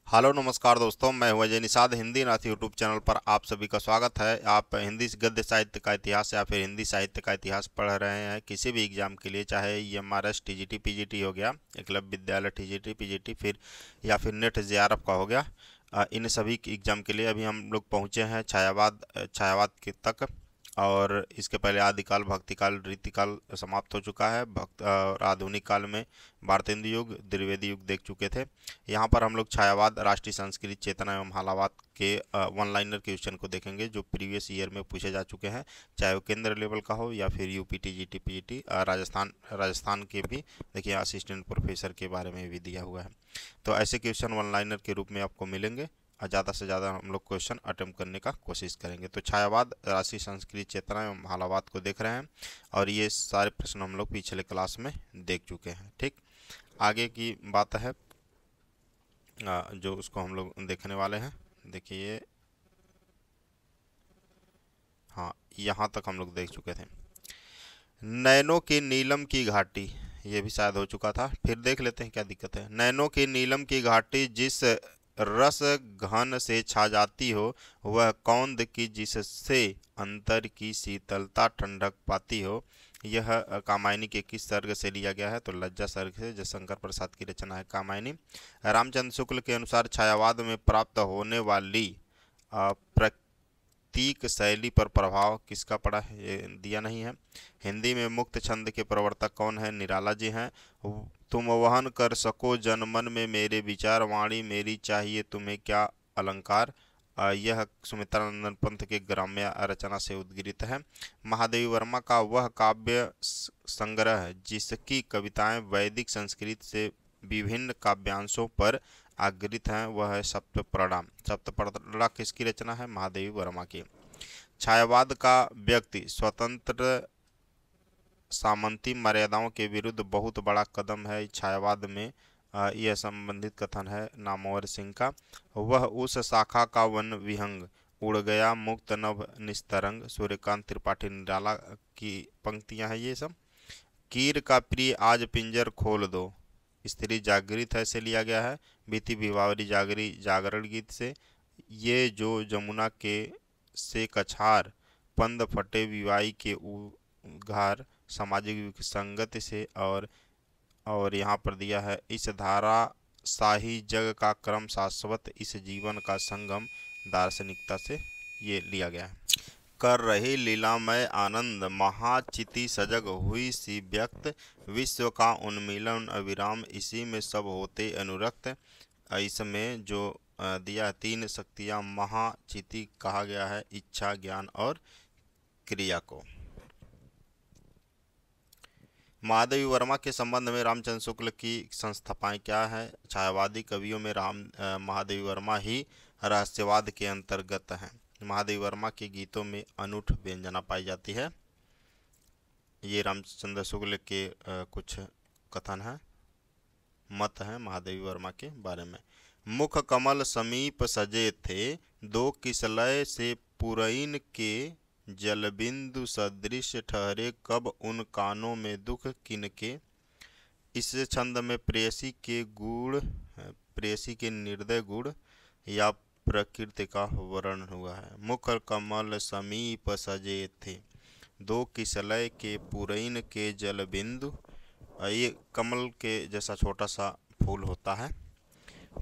Hello नमस्कार दोस्तों, मैं हूं अजय निषाद। हिंदी नाथ यूट्यूब चैनल पर आप सभी का स्वागत है। आप हिंदी गद्य साहित्य का इतिहास या फिर हिंदी साहित्य का इतिहास पढ़ रहे हैं किसी भी एग्जाम के लिए, चाहे एमआरएस टीजीटी पीजीटी हो गया, एकलव्य विद्यालय टीजीटी पीजीटी, फिर या फिर नेट जेआरएफ का हो गया। इन सभी एग्जाम के लिए अभी हम लोग पहुंचे हैं छायावाद के तक। और इसके पहले आदिकाल, भक्तिकाल, रीतिकाल समाप्त हो चुका है। भक्त और आधुनिक काल में भारतेंदु युग, द्विवेदी युग देख चुके थे। यहाँ पर हम लोग छायावाद, राष्ट्रीय संस्कृति चेतना एवं हालावाद के वन लाइनर क्वेश्चन को देखेंगे जो प्रीवियस ईयर में पूछे जा चुके हैं, चाहे वो केंद्र लेवल का हो या फिर यूपी टीजीटी पीजीटी। राजस्थान के भी देखिए, असिस्टेंट प्रोफेसर के बारे में भी दिया हुआ है। तो ऐसे क्वेश्चन वन लाइनर के रूप में आपको मिलेंगे और ज़्यादा से ज़्यादा हम लोग क्वेश्चन अटेम्प्ट करने का कोशिश करेंगे। तो छायावाद, राष्ट्रीय संस्कृति चेतना एवं हालावाद को देख रहे हैं और ये सारे प्रश्न हम लोग पिछले क्लास में देख चुके हैं। ठीक, आगे की बात है जो उसको हम लोग देखने वाले हैं। देखिए, हाँ, यहाँ तक हम लोग देख चुके थे। नैनो की नीलम की घाटी, ये भी शायद हो चुका था, फिर देख लेते हैं क्या दिक्कत है। नैनो की नीलम की घाटी जिस रस घन से छा जाती हो, वह कौंद की जिससे अंतर की शीतलता ठंडक पाती हो। यह कामायनी के किस सर्ग से लिया गया है? तो लज्जा सर्ग से, जयशंकर प्रसाद की रचना है कामायनी। रामचंद्र शुक्ल के अनुसार छायावाद में प्राप्त होने वाली प्रतीक शैली पर प्रभाव किसका पड़ा है? ये दिया नहीं है। हिंदी में मुक्त छंद के प्रवर्तक कौन है? निराला जी हैं। तुम वहन कर सको जनमन में मेरे विचार, वाणी मेरी चाहिए तुम्हें क्या अलंकार। यह सुमित्रानंदन पंत के ग्राम्य रचना से उद्गृत है। महादेवी वर्मा का वह काव्य संग्रह जिसकी कविताएं वैदिक संस्कृत से विभिन्न काव्यांशों पर आगृत हैं, वह है सप्तप्रड़ा। सप्तप्रड़ा किसकी रचना है? महादेवी वर्मा की। छायावाद का व्यक्ति स्वतंत्र सामंती मर्यादाओं के विरुद्ध बहुत बड़ा कदम है। छायावाद में यह संबंधित कथन है नामवर सिंह का। वह उस शाखा का वन विहंग, उड़ गया मुक्त नभ निस्तरंग। सूर्यकांत त्रिपाठी निराला की पंक्तियां हैं ये सब। कीर का प्रिय आज पिंजर खोल दो, स्त्री जागृत है से लिया गया है। बीती भिवावरी जागरी जागरण गीत से। ये जो जमुना के से कछार, पंद फटे विवाई के उघार, सामाजिक विसंगति से। और यहाँ पर दिया है इस धारा शाही जग का क्रम शाश्वत, इस जीवन का संगम, दार्शनिकता से ये लिया गया है। कर रही लीलामय आनंद, महाचिति सजग हुई सी व्यक्त, विश्व का उन्मीलन अविराम, इसी में सब होते अनुरक्त। इसमें जो दिया तीन शक्तियाँ महाचिति कहा गया है इच्छा, ज्ञान और क्रिया को। महादेवी वर्मा के संबंध में रामचंद्र शुक्ल की संस्थापनाएं क्या है? छायावादी कवियों में महादेवी वर्मा ही रहस्यवाद के अंतर्गत हैं। महादेवी वर्मा के गीतों में अनूठ व्यंजना पाई जाती है। ये रामचंद्र शुक्ल के कुछ कथन हैं, मत हैं महादेवी वर्मा के बारे में। मुख कमल समीप सजे थे, दो किसलय से पुरैन के, जलबिंदु सदृश ठहरे कब उन कानों में दुख किनके। इस छंद में प्रेयसी के निर्दय गुण या प्रकृति का वर्णन हुआ है। मुख कमल समीप सजे थे, दो किसलय के पुरैन के, जलबिंदु, ये कमल के जैसा छोटा सा फूल होता है।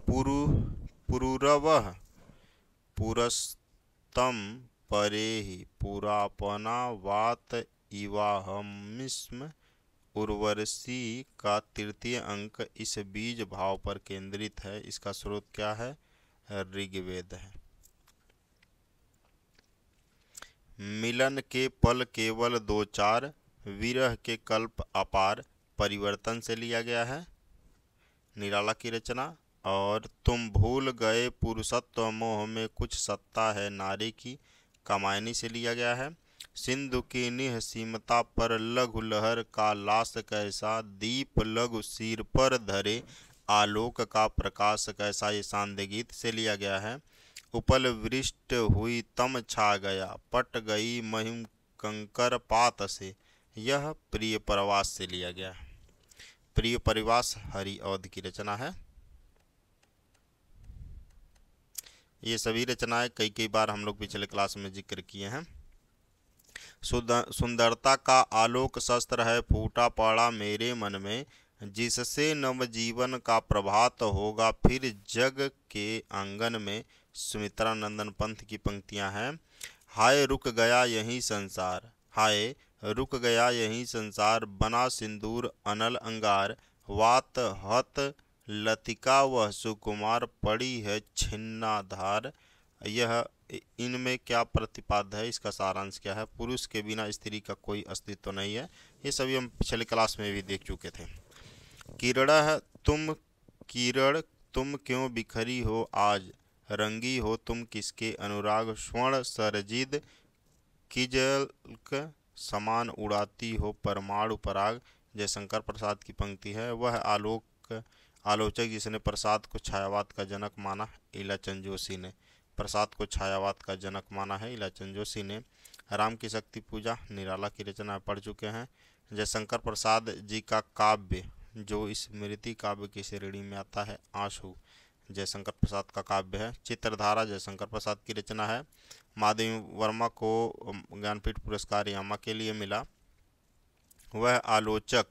पुरुरवः पुरस्तम परेहि, पुरापना वात इवाहमिस्म। उर्वशी का तृतीय अंक इस बीज भाव पर केंद्रित है। इसका स्रोत क्या है? ऋग्वेद है। मिलन के पल केवल दो चार, विरह के कल्प अपार, परिवर्तन से लिया गया है, निराला की रचना। और तुम भूल गए पुरुषत्व मोह में कुछ सत्ता है नारी की, कामायनी से लिया गया है। सिंधु की निःसीमता पर लघु लहर का लाश कैसा, दीप लघु सिर पर धरे आलोक का प्रकाश कैसा, ये सांध्य गीत से लिया गया है। उपल वृष्ट हुई तम छा गया, पट गई महिम कंकर पात से, यह प्रिय प्रवास से लिया गया है। प्रिय परिवास हरि औध की रचना है। ये सभी रचनाएं कई कई बार हम लोग पिछले क्लास में जिक्र किए हैं। सुंदरता का आलोक शस्त्र है फूटा पड़ा मेरे मन में, जिससे नवजीवन का प्रभात होगा फिर जग के आंगन में। सुमित्रा नंदन पंथ की पंक्तियां हैं। हाय रुक गया यही संसार, हाय रुक गया यही संसार, बना सिंदूर अनल अंगार, वात हत लतिका वह सुकुमार, पड़ी है छिन्नाधार। यह इनमें क्या प्रतिपाद्य है, इसका सारांश क्या है? पुरुष के बिना स्त्री का कोई अस्तित्व नहीं है। ये सभी हम पिछले क्लास में भी देख चुके थे। किरण तुम क्यों बिखरी हो आज, रंगी हो तुम किसके अनुराग, स्वर्ण सरजिद किजलक समान उड़ाती हो परमाणु पराग। जयशंकर प्रसाद की पंक्ति है। वह आलोचक जिसने प्रसाद को छायावाद का जनक माना, इलाचंद जोशी ने प्रसाद को छायावाद का जनक माना है, इलाचंद जोशी ने। राम की शक्ति पूजा निराला की रचना पढ़ चुके हैं। जयशंकर प्रसाद जी का काव्य जो स्मृति काव्य की श्रेणी में आता है, आंसू जयशंकर प्रसाद का काव्य है। चित्रधारा जयशंकर प्रसाद की रचना है। महादेवी वर्मा को ज्ञानपीठ पुरस्कार यामा के लिए मिला। वह आलोचक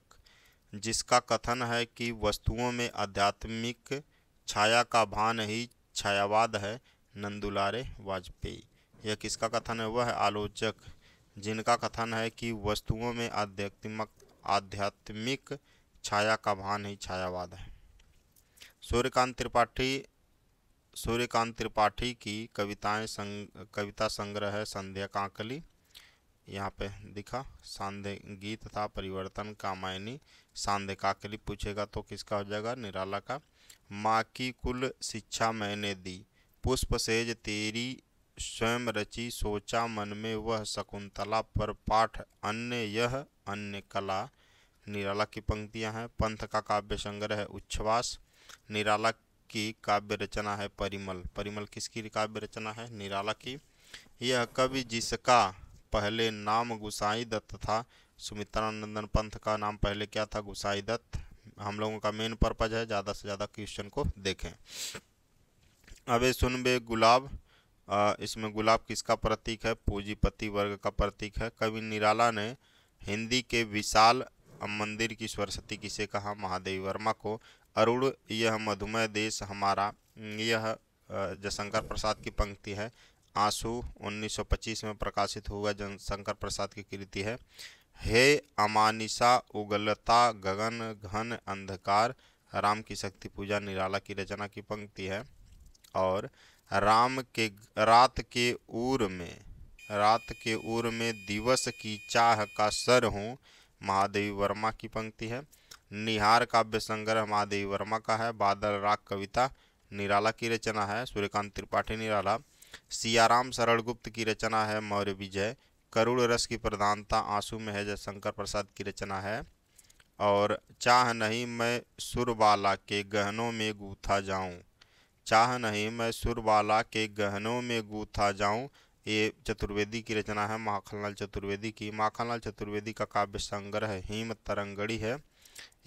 जिसका कथन है कि वस्तुओं में आध्यात्मिक छाया का भान ही छायावाद है, नंदुलारे वाजपेयी। यह किसका कथन है? वह आलोचक जिनका कथन है कि वस्तुओं में आध्यात्मिक छाया का भान ही छायावाद है। सूर्यकांत त्रिपाठी की कविता संग्रह है संध्या कांकली। यहाँ पे दिखा सांध्य गीत था, परिवर्तन कामायनी, सांध्य काकली पूछेगा तो किसका हो जाएगा? निराला का। माँ की कुल शिक्षा मैंने दी, पुष्प सेज तेरी स्वयं रची, सोचा मन में वह शकुंतला, पर पाठ अन्य यह अन्य कला। निराला की पंक्तियां हैं। पंथ का काव्य संग्रह है उच्छ्वास। निराला की काव्य रचना है परिमल। परिमल किसकी काव्य रचना है? निराला की। यह कवि जिसका पहले नाम गुसाई दत्त था। सुमित्रा नंदन पंथ का नाम पहले क्या था? गुसाई दत्त। हम लोगों का मेन पर्पज है ज़्यादा से ज़्यादा क्वेश्चन को देखें। अबे सुन बे गुलाब, इसमें गुलाब किसका प्रतीक है? पूंजीपति वर्ग का प्रतीक है। कवि निराला ने हिंदी के विशाल मंदिर की सरस्वती किसे कहा? महादेवी वर्मा को। अरुण यह मधुमय देश हमारा, यह जयशंकर प्रसाद की पंक्ति है। आंसू 1925 में प्रकाशित हुआ जयशंकर प्रसाद की कृति है। हे अमानिसा उगलता गगन घन अंधकार, राम की शक्ति पूजा निराला की रचना की पंक्ति है। और रात के ऊर में दिवस की चाह का सर हूँ, महादेवी वर्मा की पंक्ति है। निहार काव्य संग्रह महादेवी वर्मा का है। बादल राग कविता निराला की रचना है, सूर्यकांत त्रिपाठी निराला। सियाराम सरल गुप्त की रचना है मौर्य विजय। करुण रस की प्रधानता आंसू में है, जयशंकर प्रसाद की रचना है। और चाह नहीं मैं सुरबाला के गहनों में गूथा जाऊं, चाह नहीं मैं सुरबाला के गहनों में गूथा जाऊं, ये चतुर्वेदी की रचना है, माखनलाल चतुर्वेदी की। माखनलाल चतुर्वेदी का काव्य संग्रह हिम तरंगड़ी है,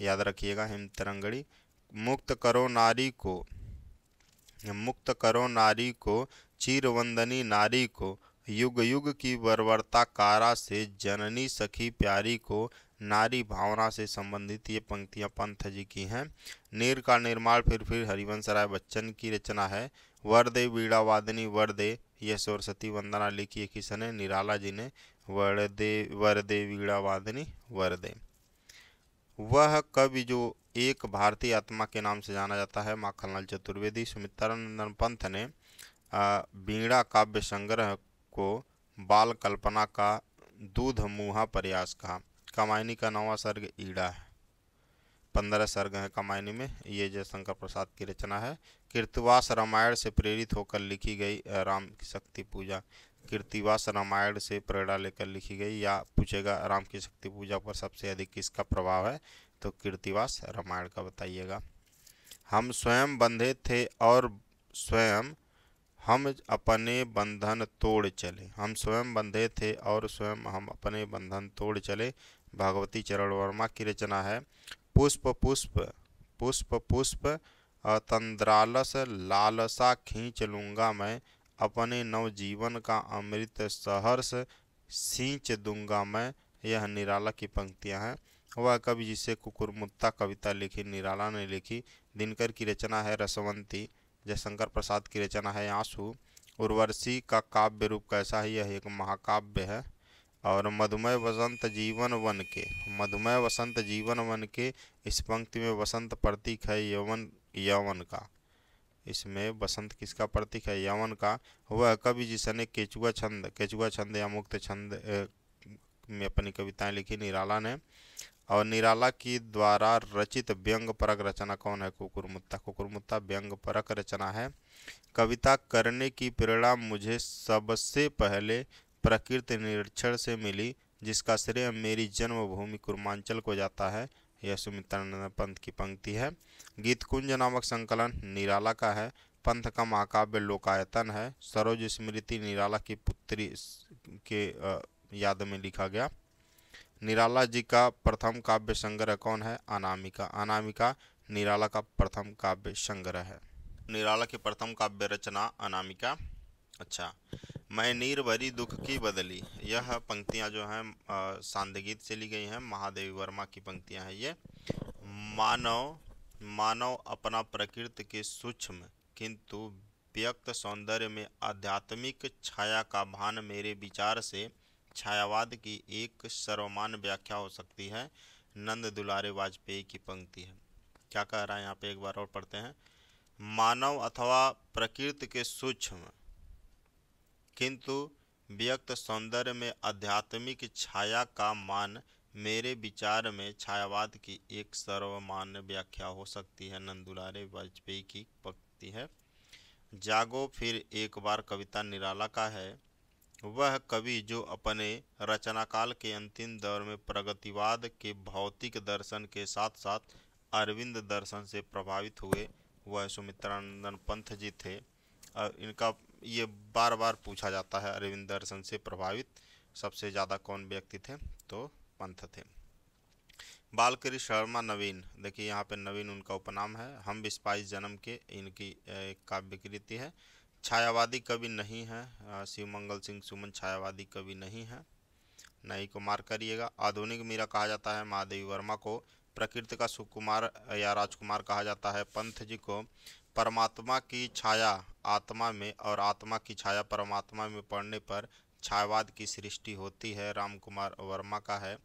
याद रखिएगा हिम तरंगड़ी। मुक्त करो नारी को चीरवंदनी नारी को, युग युग की बर्बरता कारा से जननी सखी प्यारी को। नारी भावना से संबंधित ये पंक्तियां पंथ जी की हैं। नीर का निर्माण फिर हरिवंश राय बच्चन की रचना है। वरदे वीणा वादनी वरदे, यह सरस्वती वंदना लिखी है किसने? निराला जी ने। वरदे वीणा वादनी वरदे। वह कवि जो एक भारतीय आत्मा के नाम से जाना जाता है, माखनलाल चतुर्वेदी। सुमित्रा नंदन पंथ ने वीणा काव्य संग्रह को बाल कल्पना का दूध मुहा प्रयास कहा। कामायनी का 9वां सर्ग ईड़ा है, 15 सर्ग हैं कामायनी में। ये जयशंकर प्रसाद की रचना है। कीर्तिवास रामायण से प्रेरित होकर लिखी गई राम की शक्ति पूजा। कीर्तिवास रामायण से प्रेरणा लेकर लिखी गई, या पूछेगा राम की शक्ति पूजा पर सबसे अधिक किसका प्रभाव है, तो कीर्तिवास रामायण का बताइएगा। हम स्वयं बंधे थे और स्वयं हम अपने बंधन तोड़ चले। हम स्वयं बंधे थे और स्वयं हम अपने बंधन तोड़ चले, भगवती चरण वर्मा की रचना है। पुष्प पुष्प पुष्प पुष्प तंद्रालस लालसा खींच लूँगा मैं, अपने नवजीवन का अमृत सहर्ष सींच दूंगा मैं। यह निराला की पंक्तियां हैं। वह कवि जिसे कुकुरमुत्ता कविता लिखी निराला ने लिखी। दिनकर की रचना है रसवंती। जयशंकर प्रसाद की रचना है आंसू। उर्वशी का काव्य रूप कैसा है? यह एक महाकाव्य है। और मधुमय वसंत जीवन वन के, मधुमय वसंत जीवन वन के, इस पंक्ति में वसंत प्रतीक है यौवन, यौवन का। इसमें बसंत किसका प्रतीक है? यवन का। वह कवि जिसने केचुआ छंद या मुक्त छंद में अपनी कविताएं लिखी निराला ने। और निराला की द्वारा रचित व्यंग परक रचना कौन है? कुकुरमुत्ता। कुकुरमुत्ता व्यंग परक रचना है। कविता करने की प्रेरणा मुझे सबसे पहले प्रकृति निरीक्षण से मिली, जिसका श्रेय मेरी जन्मभूमि कुर्मांचल को जाता है। यह सुमित्रानंद पंत की पंक्ति है। गीतकुंज नामक संकलन निराला का है। पंथ का महाकाव्य लोकायतन है। सरोज स्मृति निराला की पुत्री के याद में लिखा गया। निराला जी का प्रथम काव्य संग्रह कौन है? अनामिका। अनामिका निराला का प्रथम काव्य संग्रह है। निराला की प्रथम काव्य रचना अनामिका। अच्छा, मैं नीर भरी दुख की बदली, यह पंक्तियां जो हैं सांदगीत से ली गई हैं। महादेवी वर्मा की पंक्तियां हैं ये। मानव मानव अपना प्रकृति के सूक्ष्म किंतु व्यक्त सौंदर्य में आध्यात्मिक छाया का भान मेरे विचार से छायावाद की एक सर्वमान्य व्याख्या हो सकती है। नंद दुलारे वाजपेयी की पंक्ति है। क्या कह रहा है यहाँ पे? एक बार और पढ़ते हैं। मानव अथवा प्रकृति के सूक्ष्म किंतु व्यक्त सौंदर्य में आध्यात्मिक छाया का मान मेरे विचार में छायावाद की एक सर्वमान्य व्याख्या हो सकती है। नंद दुलारे वाजपेयी की पंक्ति है। जागो फिर एक बार कविता निराला का है। वह कवि जो अपने रचनाकाल के अंतिम दौर में प्रगतिवाद के भौतिक दर्शन के साथ साथ अरविंद दर्शन से प्रभावित हुए, वह सुमित्रानंद पंत जी थे। इनका ये बार बार पूछा जाता है, अरविंद दर्शन से प्रभावित सबसे ज़्यादा कौन व्यक्ति थे? तो पंत थे। बालकृष्ण शर्मा नवीन, देखिए यहाँ पे नवीन उनका उपनाम है। हम 22 जन्म के, इनकी काव्य कृति है। छायावादी कवि नहीं है। शिवमंगल सिंह सुमन छायावादी कवि नहीं है, नहीं को मार करिएगा। आधुनिक मीरा कहा जाता है महादेवी वर्मा को। प्रकृति का सुकुमार या राजकुमार कहा जाता है पंत जी को। परमात्मा की छाया आत्मा में और आत्मा की छाया परमात्मा में पड़ने पर छायावाद की सृष्टि होती है, राम कुमार वर्मा का है।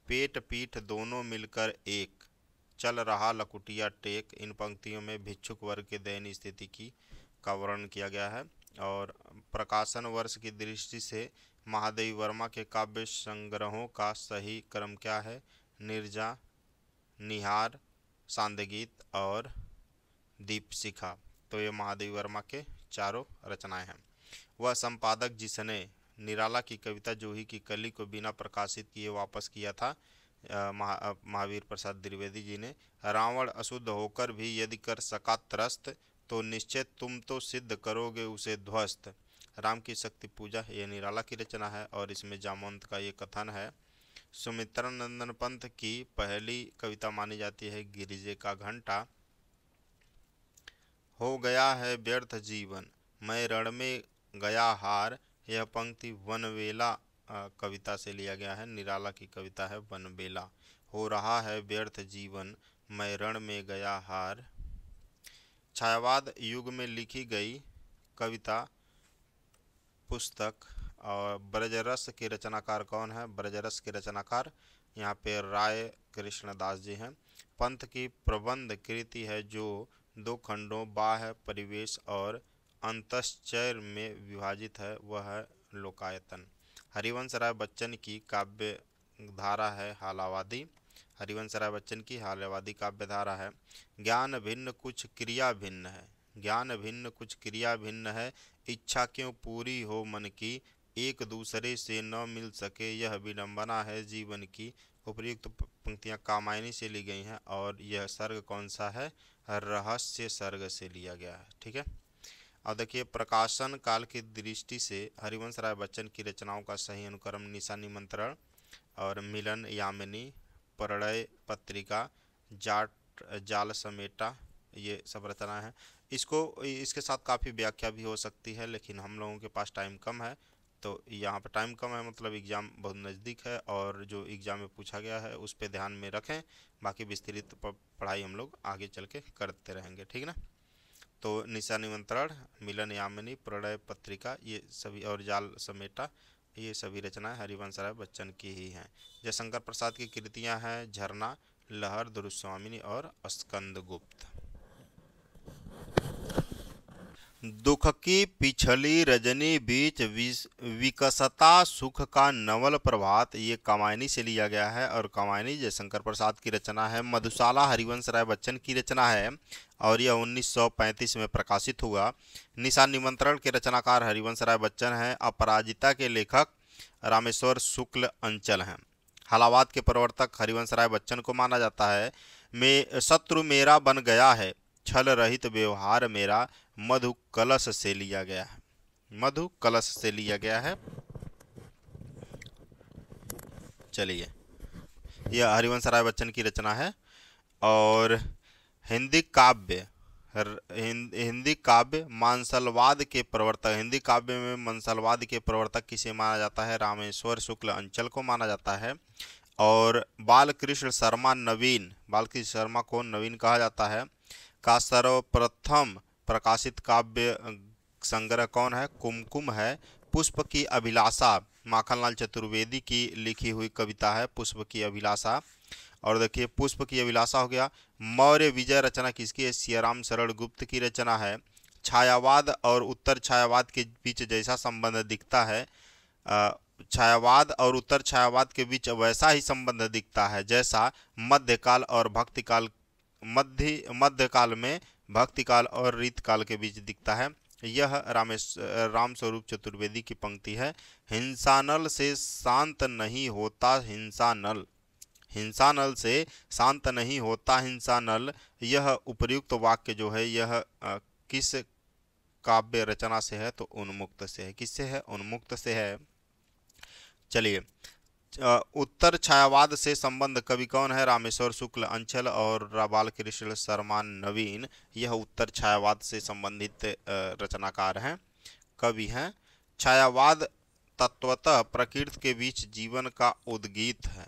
पेट पीठ दोनों मिलकर एक, चल रहा लकुटिया टेक, इन पंक्तियों में भिक्षुक वर्ग के दयनीय स्थिति की का वर्णन किया गया है। और प्रकाशन वर्ष की दृष्टि से महादेवी वर्मा के काव्य संग्रहों का सही क्रम क्या है? निर्जा, निहार, सांदगीत और दीपशिखा। तो ये महादेवी वर्मा के चारों रचनाएं हैं। वह संपादक जिसने निराला की कविता जूही की कली को बिना प्रकाशित किए वापस किया था, महावीर प्रसाद द्विवेदी जी ने। रावण अशुद्ध होकर भी यदि कर सका त्रस्त, तो निश्चय तुम तो सिद्ध करोगे उसे ध्वस्त। राम की शक्ति पूजा, ये निराला की रचना है और इसमें जामवंत का ये कथन है। सुमित्रानंदन पंत की पहली कविता मानी जाती है गिरिजे का घंटा। हो गया है व्यर्थ जीवन, मैं रण में गया हार, यह पंक्ति वनवेला कविता से लिया गया है। निराला की कविता है वनवेला। हो रहा है व्यर्थ जीवन, मैं रण में गया हार। छायावाद युग में लिखी गई कविता पुस्तक। और ब्रजरस के रचनाकार कौन है? ब्रजरस के रचनाकार यहाँ पे राय कृष्णदास जी हैं। पंथ की प्रबंध कृति है जो 2 खंडों बाह्य परिवेश और अंतश्चर्य में विभाजित है, वह है लोकायतन। हरिवंश राय बच्चन की काव्य धारा है हालावादी। हरिवंश राय बच्चन की हालावादी काव्य धारा है। ज्ञान भिन्न कुछ क्रिया भिन्न है, ज्ञान भिन्न कुछ क्रिया भिन्न है, इच्छा क्यों पूरी हो मन की, एक दूसरे से न मिल सके यह विडंबना है जीवन की। उपर्युक्त पंक्तियां कामायनी से ली गई हैं और यह सर्ग कौन सा है? रहस्य सर्ग से लिया गया है। ठीक है। अब देखिए, प्रकाशन काल की दृष्टि से हरिवंश राय बच्चन की रचनाओं का सही अनुक्रम निशा निमंत्रण और मिलन यामिनी, प्रणय पत्रिका, जाट जाल समेटा, ये सब रचना है। इसको इसके साथ काफ़ी व्याख्या भी हो सकती है, लेकिन हम लोगों के पास टाइम कम है, तो यहाँ पे टाइम कम है मतलब एग्ज़ाम बहुत नज़दीक है, और जो एग्ज़ाम में पूछा गया है उस पर ध्यान में रखें। बाकी विस्तृत पढ़ाई हम लोग आगे चल के करते रहेंगे, ठीक ना। तो निशा निमंत्रण, मिलन यामिनी, प्रणय पत्रिका, ये सभी, और जाल समेटा, ये सभी रचनाएं हरिवंश राय बच्चन की ही हैं। जयशंकर प्रसाद की कृतियां हैं झरना, लहर, दुरुस्वामिनी और स्कंदगुप्त। दुख की पिछली रजनी बीच विकसता सुख का नवल प्रभात, ये कामायनी से लिया गया है, और कामायनी जयशंकर प्रसाद की रचना है। मधुशाला हरिवंश राय बच्चन की रचना है, और यह 1935 में प्रकाशित हुआ। निशा निमंत्रण के रचनाकार हरिवंश राय बच्चन हैं। अपराजिता के लेखक रामेश्वर शुक्ल अंचल हैं। हलावाद के प्रवर्तक हरिवंश राय बच्चन को माना जाता है। मैं शत्रु मेरा बन गया है, छल रहित व्यवहार मेरा, मधु कलश से लिया गया है। मधु कलश से लिया गया है। चलिए, यह हरिवंश राय बच्चन की रचना है। और हिंदी काव्य, हिंदी काव्य मानसलवाद के प्रवर्तक, हिंदी काव्य में मानसलवाद के प्रवर्तक किसे माना जाता है? रामेश्वर शुक्ल अंचल को माना जाता है। और बालकृष्ण शर्मा नवीन, बालकृष्ण शर्मा को नवीन कहा जाता है, का सर्वप्रथम प्रकाशित काव्य संग्रह कौन है? कुमकुम है। पुष्प की अभिलाषा माखनलाल चतुर्वेदी की लिखी हुई कविता है, पुष्प की अभिलाषा। और देखिए, पुष्प की अभिलाषा हो गया। मौर्य विजय रचना किसकी है? सियाराम शरण गुप्त की रचना है। छायावाद और उत्तर छायावाद के बीच जैसा संबंध दिखता है, छायावाद और उत्तर छायावाद के बीच वैसा ही संबंध दिखता है जैसा मध्यकाल और भक्तिकाल, मध्यकाल में भक्तिकाल और रीतकाल के बीच दिखता है। यह रामस्वरूप चतुर्वेदी की पंक्ति है। हिंसानल से शांत नहीं होता हिंसानल, हिंसानल से शांत नहीं होता हिंसानल। यह उपर्युक्त वाक्य जो है यह किस काव्य रचना से है? तो उन्मुक्त से है। किससे है? उन्मुक्त से है। चलिए, उत्तर छायावाद से संबंध कवि कौन है? रामेश्वर शुक्ल अंचल और बालकृष्ण शर्मा नवीन, यह उत्तर छायावाद से संबंधित रचनाकार हैं, कवि हैं। छायावाद तत्वतः प्रकृति के बीच जीवन का उद्गीत है।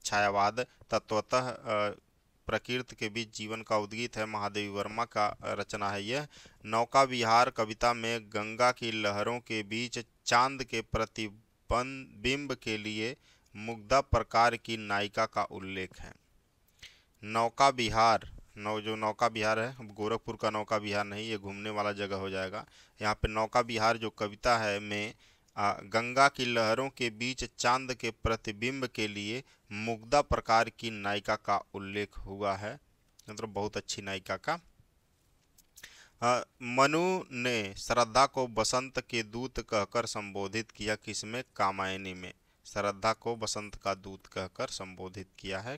छायावाद तत्वतः प्रकृति के बीच जीवन का उद्गीत है, महादेवी वर्मा का रचना है यह। नौका विहार कविता में गंगा की लहरों के बीच चांद के प्रतिबिंब के लिए मुग्धा प्रकार की नायिका का उल्लेख है। नौका विहार, जो नौका विहार है, गोरखपुर का नौका विहार नहीं, ये घूमने वाला जगह हो जाएगा। यहाँ पे नौका विहार जो कविता है में गंगा की लहरों के बीच चांद के प्रतिबिंब के लिए मुग्धा प्रकार की नायिका का उल्लेख हुआ है, मतलब बहुत अच्छी नायिका का। मनु ने श्रद्धा को बसंत के दूत कहकर संबोधित किया, किसमें? कामायनी में श्रद्धा को बसंत का दूत कहकर संबोधित किया है।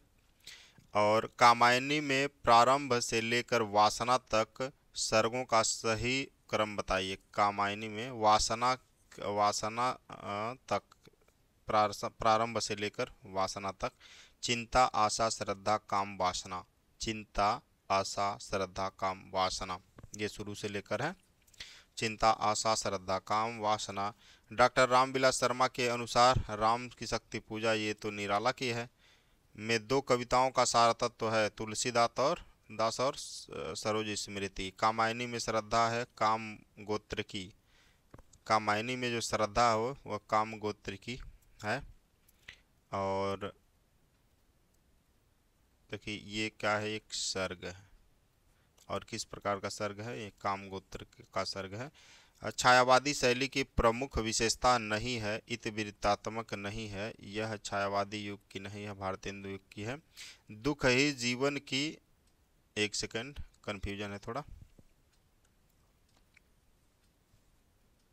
और कामायनी में प्रारंभ से लेकर वासना तक सर्गों का सही क्रम बताइए। कामायनी में वासना तक, प्रारंभ से लेकर वासना तक। चिंता, आशा, श्रद्धा, काम, वासना। चिंता, आशा, श्रद्धा, काम, वासना, ये शुरू से लेकर है। चिंता, आशा, श्रद्धा, काम, वासना। डॉक्टर रामविलास शर्मा के अनुसार राम की शक्ति पूजा, ये तो निराला की है, में दो कविताओं का सार तत्व है, तुलसीदास और सरोज स्मृति। कामायनी में श्रद्धा है काम गोत्र की, कामायनी में जो श्रद्धा हो वह काम गोत्र की है। और देखिए ये क्या है? एक सर्ग है, और किस प्रकार का सर्ग है? ये काम गोत्र का सर्ग है। छायावादी शैली की प्रमुख विशेषता नहीं है, इतिवृत्तात्मक नहीं है, यह छायावादी युग की नहीं है, भारतेंदु युग की है। दुख ही जीवन की, एक सेकंड कंफ्यूजन है थोड़ा,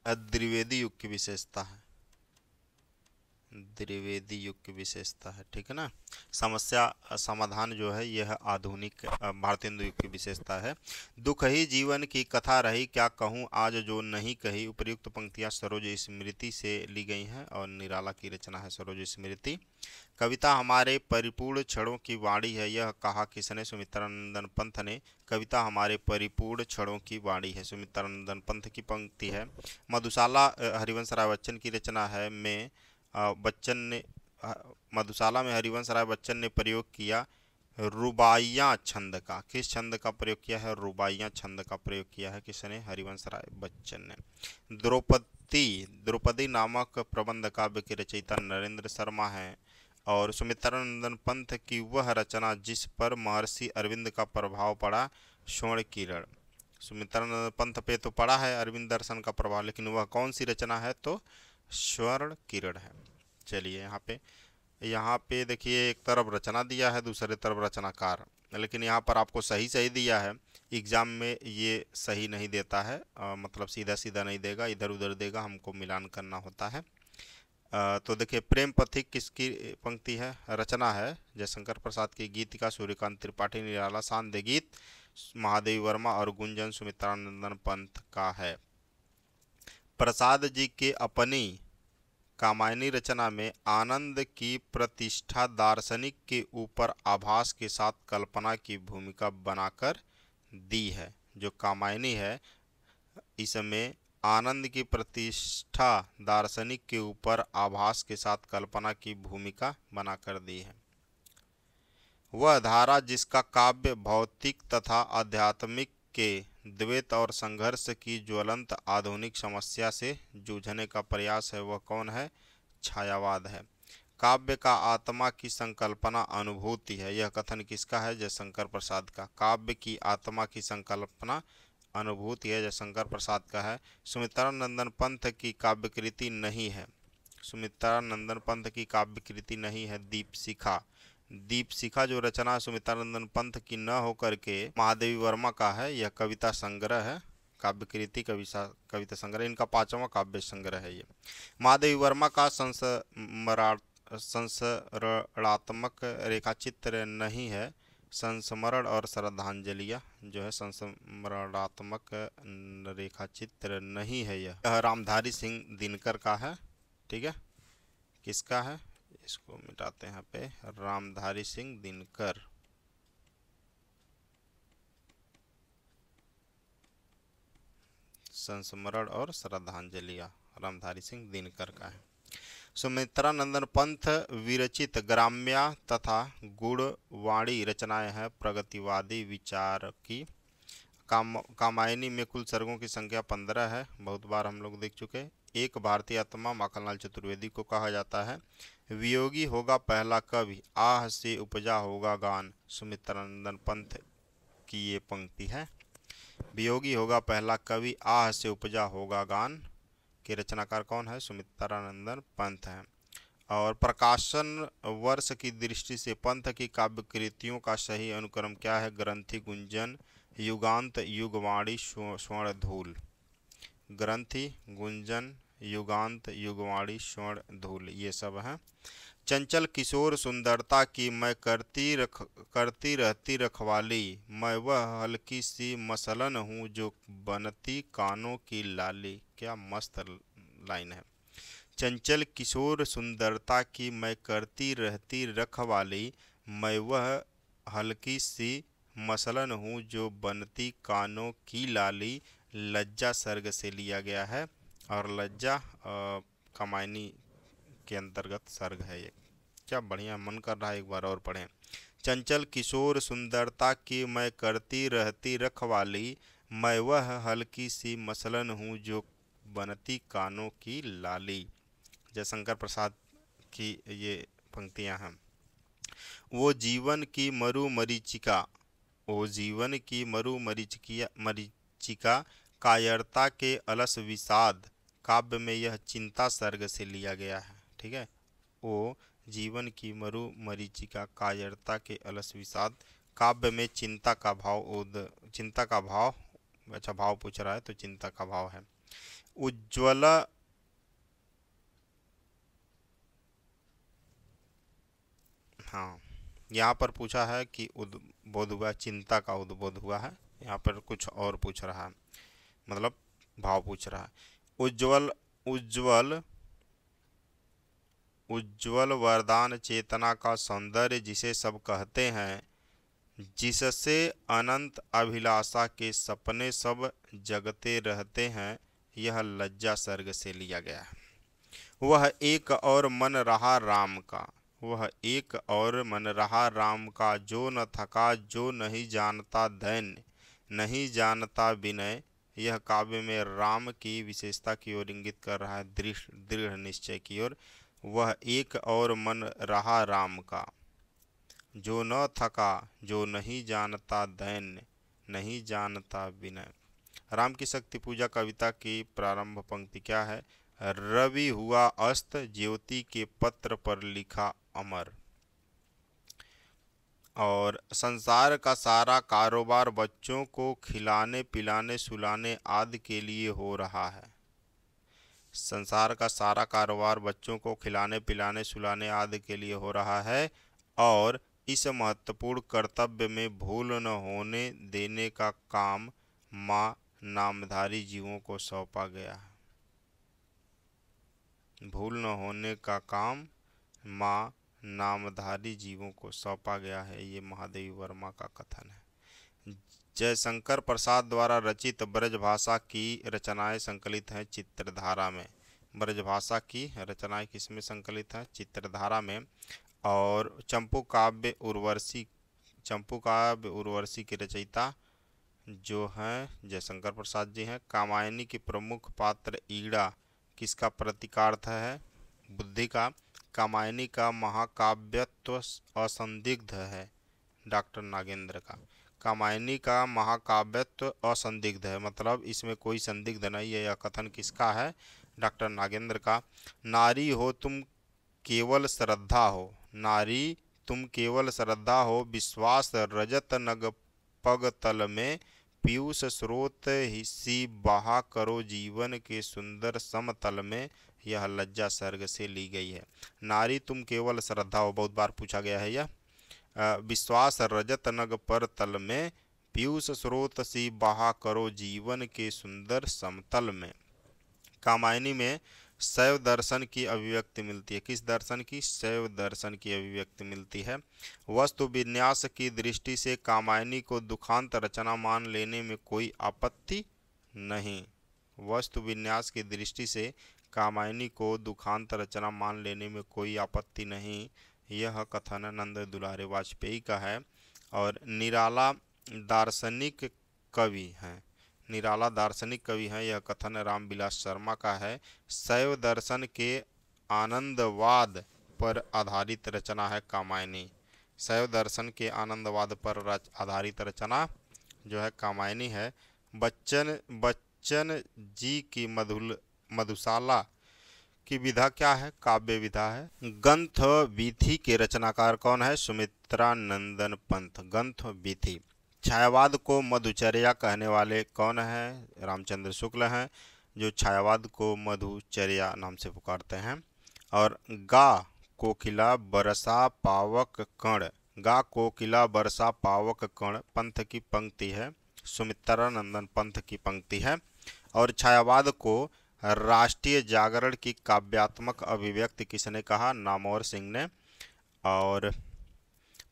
द्विवेदी युग की विशेषता है, द्विवेदी युग की विशेषता है, ठीक है ना। समस्या समाधान जो है यह आधुनिक भारतीय युग की विशेषता है। दुख ही जीवन की कथा रही, क्या कहूँ आज जो नहीं कही। उपयुक्त पंक्तियाँ सरोज स्मृति से ली गई हैं और निराला की रचना है सरोज स्मृति। कविता हमारे परिपूर्ण क्षणों की वाणी है, यह कहा किसने। सुमित्रानंदन पंत ने। कविता हमारे परिपूर्ण क्षणों की वाणी है, सुमित्रानंदन पंत की पंक्ति है। मधुशाला हरिवंश राय बच्चन की रचना है। में बच्चन ने मधुशाला में हरिवंश राय बच्चन ने प्रयोग किया रुबाइयाँ छंद का। किस छंद का प्रयोग किया है। रुबाइयाँ छंद का प्रयोग किया है किसने। हरिवंश राय बच्चन ने। द्रौपदी नामक प्रबंध काव्य के रचयिता नरेंद्र शर्मा हैं और सुमित्रानंदन पंत की वह रचना जिस पर महर्षि अरविंद का प्रभाव पड़ा, स्वर्ण किरण। सुमित्रानंद पंत पे तो पड़ा है अरविंद दर्शन का प्रभाव, लेकिन वह कौन सी रचना है, तो स्वर्ण किरण है। चलिए यहाँ पे देखिए, एक तरफ रचना दिया है, दूसरे तरफ रचनाकार, लेकिन यहाँ पर आपको सही सही दिया है। एग्जाम में ये सही नहीं देता है, मतलब सीधा सीधा नहीं देगा, इधर उधर देगा, हमको मिलान करना होता है। तो देखिए, प्रेम पथिक किसकी पंक्ति है, रचना है जयशंकर प्रसाद की। गीतिका सूर्यकांत त्रिपाठी। निराला शांति गीत महादेवी वर्मा और गुंजन सुमित्रानंदन पंत का है। प्रसाद जी के अपनी कामायनी रचना में आनंद की प्रतिष्ठा दार्शनिक के ऊपर आभास के साथ कल्पना की भूमिका बनाकर दी है। जो कामायनी है इसमें आनंद की प्रतिष्ठा दार्शनिक के ऊपर आभास के साथ कल्पना की भूमिका बनाकर दी है। वह धारा जिसका काव्य भौतिक तथा आध्यात्मिक के द्वैत और संघर्ष की ज्वलंत आधुनिक समस्या से जूझने का प्रयास है, वह कौन है, छायावाद है। काव्य का आत्मा की संकल्पना अनुभूति है, यह कथन किसका है, जयशंकर प्रसाद का। काव्य की आत्मा की संकल्पना अनुभूति है, जयशंकर प्रसाद का है। सुमित्रानंदन पंत की काव्य कृति नहीं है, सुमित्रानंदन पंत की काव्य कृति नहीं है दीपशिखा। दीपशिखा जो रचना सुमित्रानंदन पंत की न होकर के महादेवी वर्मा का है, यह कविता संग्रह है, काव्य कृति कविता संग्रह, इनका 5वां काव्य संग्रह है ये। महादेवी वर्मा का संस्मरणात्मक रेखाचित्र नहीं है, संस्मरण और श्रद्धांजलियाँ जो है संस्मरणात्मक रेखाचित्र नहीं है। यह रामधारी सिंह दिनकर का है, ठीक है। किसका है, इसको मिटाते हैं यहाँ पे, रामधारी सिंह दिनकर। संस्मरण और श्रद्धांजलियाँ रामधारी सिंह दिनकर का है। सुमित्रानंदन पंत विरचित ग्राम्या तथा गुणवाणी रचनाएं हैं प्रगतिवादी विचार की। कामायनी में कुल सर्गों की संख्या 15 है, बहुत बार हम लोग देख चुके। एक भारतीय आत्मा माखनलाल चतुर्वेदी को कहा जाता है। वियोगी होगा पहला कवि, आह से उपजा होगा गान, सुमित्रानंदन पंत की ये पंक्ति है। वियोगी होगा पहला कवि, आह से उपजा होगा गान के रचनाकार कौन है, सुमित्रानंदन पंत हैं। और प्रकाशन वर्ष की दृष्टि से पंत की काव्य कृतियों का सही अनुक्रम क्या है, ग्रंथि, गुंजन, युगांत, युगवाणी, स्वर्णधूल। ग्रंथि, गुंजन, युगांत, युगवाणी, स्वर्णधूल, ये सब हैं। चंचल किशोर सुंदरता की मैं करती रहती रखवाली, मैं वह हल्की सी मसलन हूँ जो बनती कानों की लाली। क्या मस्त लाइन है। चंचल किशोर सुंदरता की मैं करती रहती रखवाली, मैं वह हल्की सी मसलन हूँ जो बनती कानों की लाली। लज्जा सर्ग से लिया गया है और लज्जा कामायनी के अंतर्गत सर्ग है ये। क्या बढ़िया, मन कर रहा है एक बार और पढ़ें। चंचल किशोर सुंदरता की मैं करती रहती रखवाली, मैं वह हल्की सी मसलन हूँ जो बनती कानों की लाली। जयशंकर प्रसाद की ये पंक्तियाँ हैं। वो जीवन की मरीचिका, वो जीवन की मरीचिका, कायरता के अलस विषाद, काव्य में यह चिंता सर्ग से लिया गया है, ठीक है। वो जीवन की मरीचिका, कायरता के अलस विषाद, काव्य में चिंता का भाव, अच्छा भाव पूछ रहा है तो चिंता का भाव है। उज्ज्वला हाँ, यहाँ पर पूछा है कि उद्बोध हुआ, चिंता का उद्बोध हुआ है। यहाँ पर कुछ और पूछ रहा है, मतलब भाव पूछ रहा है। उज्जवल उज्जवल उज्जवल वरदान चेतना का सौंदर्य जिसे सब कहते हैं, जिससे अनंत अभिलाषा के सपने सब जगते रहते हैं, यह लज्जा सर्ग से लिया गया है। वह एक और मन रहा राम का, वह एक और मन रहा राम का, जो न थका, जो नहीं जानता दैन्य, नहीं जानता विनय। यह काव्य में राम की विशेषता की ओर इंगित कर रहा है, दृढ़ दृढ़ निश्चय की ओर। वह एक और मन रहा राम का, जो न थका, जो नहीं जानता दैन्य, नहीं जानता विनय। राम की शक्ति पूजा कविता की प्रारंभ पंक्ति क्या है? रवि हुआ अस्त, ज्योति के पत्र पर लिखा अमर। और संसार का सारा कारोबार बच्चों को खिलाने पिलाने सुलाने आदि के लिए हो रहा है। संसार का सारा कारोबार बच्चों को खिलाने पिलाने सुलाने आदि के लिए हो रहा है, और इस महत्वपूर्ण कर्तव्य में भूल न होने देने का काम माँ नामधारी जीवों को सौंपा गया है। भूल न होने का काम माँ नामधारी जीवों को सौंपा गया है, ये महादेवी वर्मा का कथन है। जयशंकर प्रसाद द्वारा रचित ब्रजभाषा की रचनाएं संकलित हैं चित्रधारा में। ब्रजभाषा की रचनाएं किसमें संकलित है? चित्रधारा में। और चंपू काव्य उर्वशी के रचयिता जो हैं जयशंकर प्रसाद जी हैं। कामायनी की प्रमुख पात्र ईड़ा किसका प्रतीकार्थ है? बुद्धि का। कामायनी का महाकाव्यत्व असंदिग्ध है, डॉक्टर नागेंद्र का। कामायनी का महाकाव्यत्व असंदिग्ध है, मतलब इसमें कोई संदिग्ध नहीं है। यह कथन किसका है? डॉक्टर नागेंद्र का। नारी हो तुम केवल श्रद्धा हो, नारी तुम केवल श्रद्धा हो, विश्वास रजत नग पग तल में, पीयूष स्रोत सी बहा करो जीवन के सुंदर समतल में। यह लज्जा सर्ग से ली गई है। नारी तुम केवल श्रद्धा हो, बहुत बार पूछा गया है यह। विश्वास रजत नग पर तल में, पीयूष स्रोत सी बहा करो जीवन के सुंदर समतल में। कामायनी में शैव दर्शन की अभिव्यक्ति मिलती है। किस दर्शन की? शैव दर्शन की अभिव्यक्ति मिलती है। वस्तु विन्यास की दृष्टि से कामायनी को दुखांत रचना मान लेने में कोई आपत्ति नहीं। वस्तु विन्यास की दृष्टि से कामायनी को दुखांत रचना मान लेने में कोई आपत्ति नहीं। यह कथन नंद दुलारे वाजपेयी का है। और निराला दार्शनिक कवि हैं, निराला दार्शनिक कवि हैं, यह कथन रामविलास शर्मा का है। शैव दर्शन के आनंदवाद पर आधारित रचना है कामायनी। शैव दर्शन के आनंदवाद पर आधारित रचना जो है कामायनी है। बच्चन जी की मधुशाला की विधा क्या है? काव्य विधा है। ग्रंथ वीथी के रचनाकार कौन है? सुमित्रा नंदन पंत। ग्रंथ वीथी। छायावाद को मधुचर्या कहने वाले कौन हैं? रामचंद्र शुक्ल हैं, जो छायावाद को मधुचर्या नाम से पुकारते हैं। और गा कोकिला बरसा पावक कण, गा कोकिला बरसा पावक कण पंथ की पंक्ति है, सुमित्रा नंदन पंथ की पंक्ति है। और छायावाद को राष्ट्रीय जागरण की काव्यात्मक अभिव्यक्ति किसने कहा? नामवर सिंह ने। और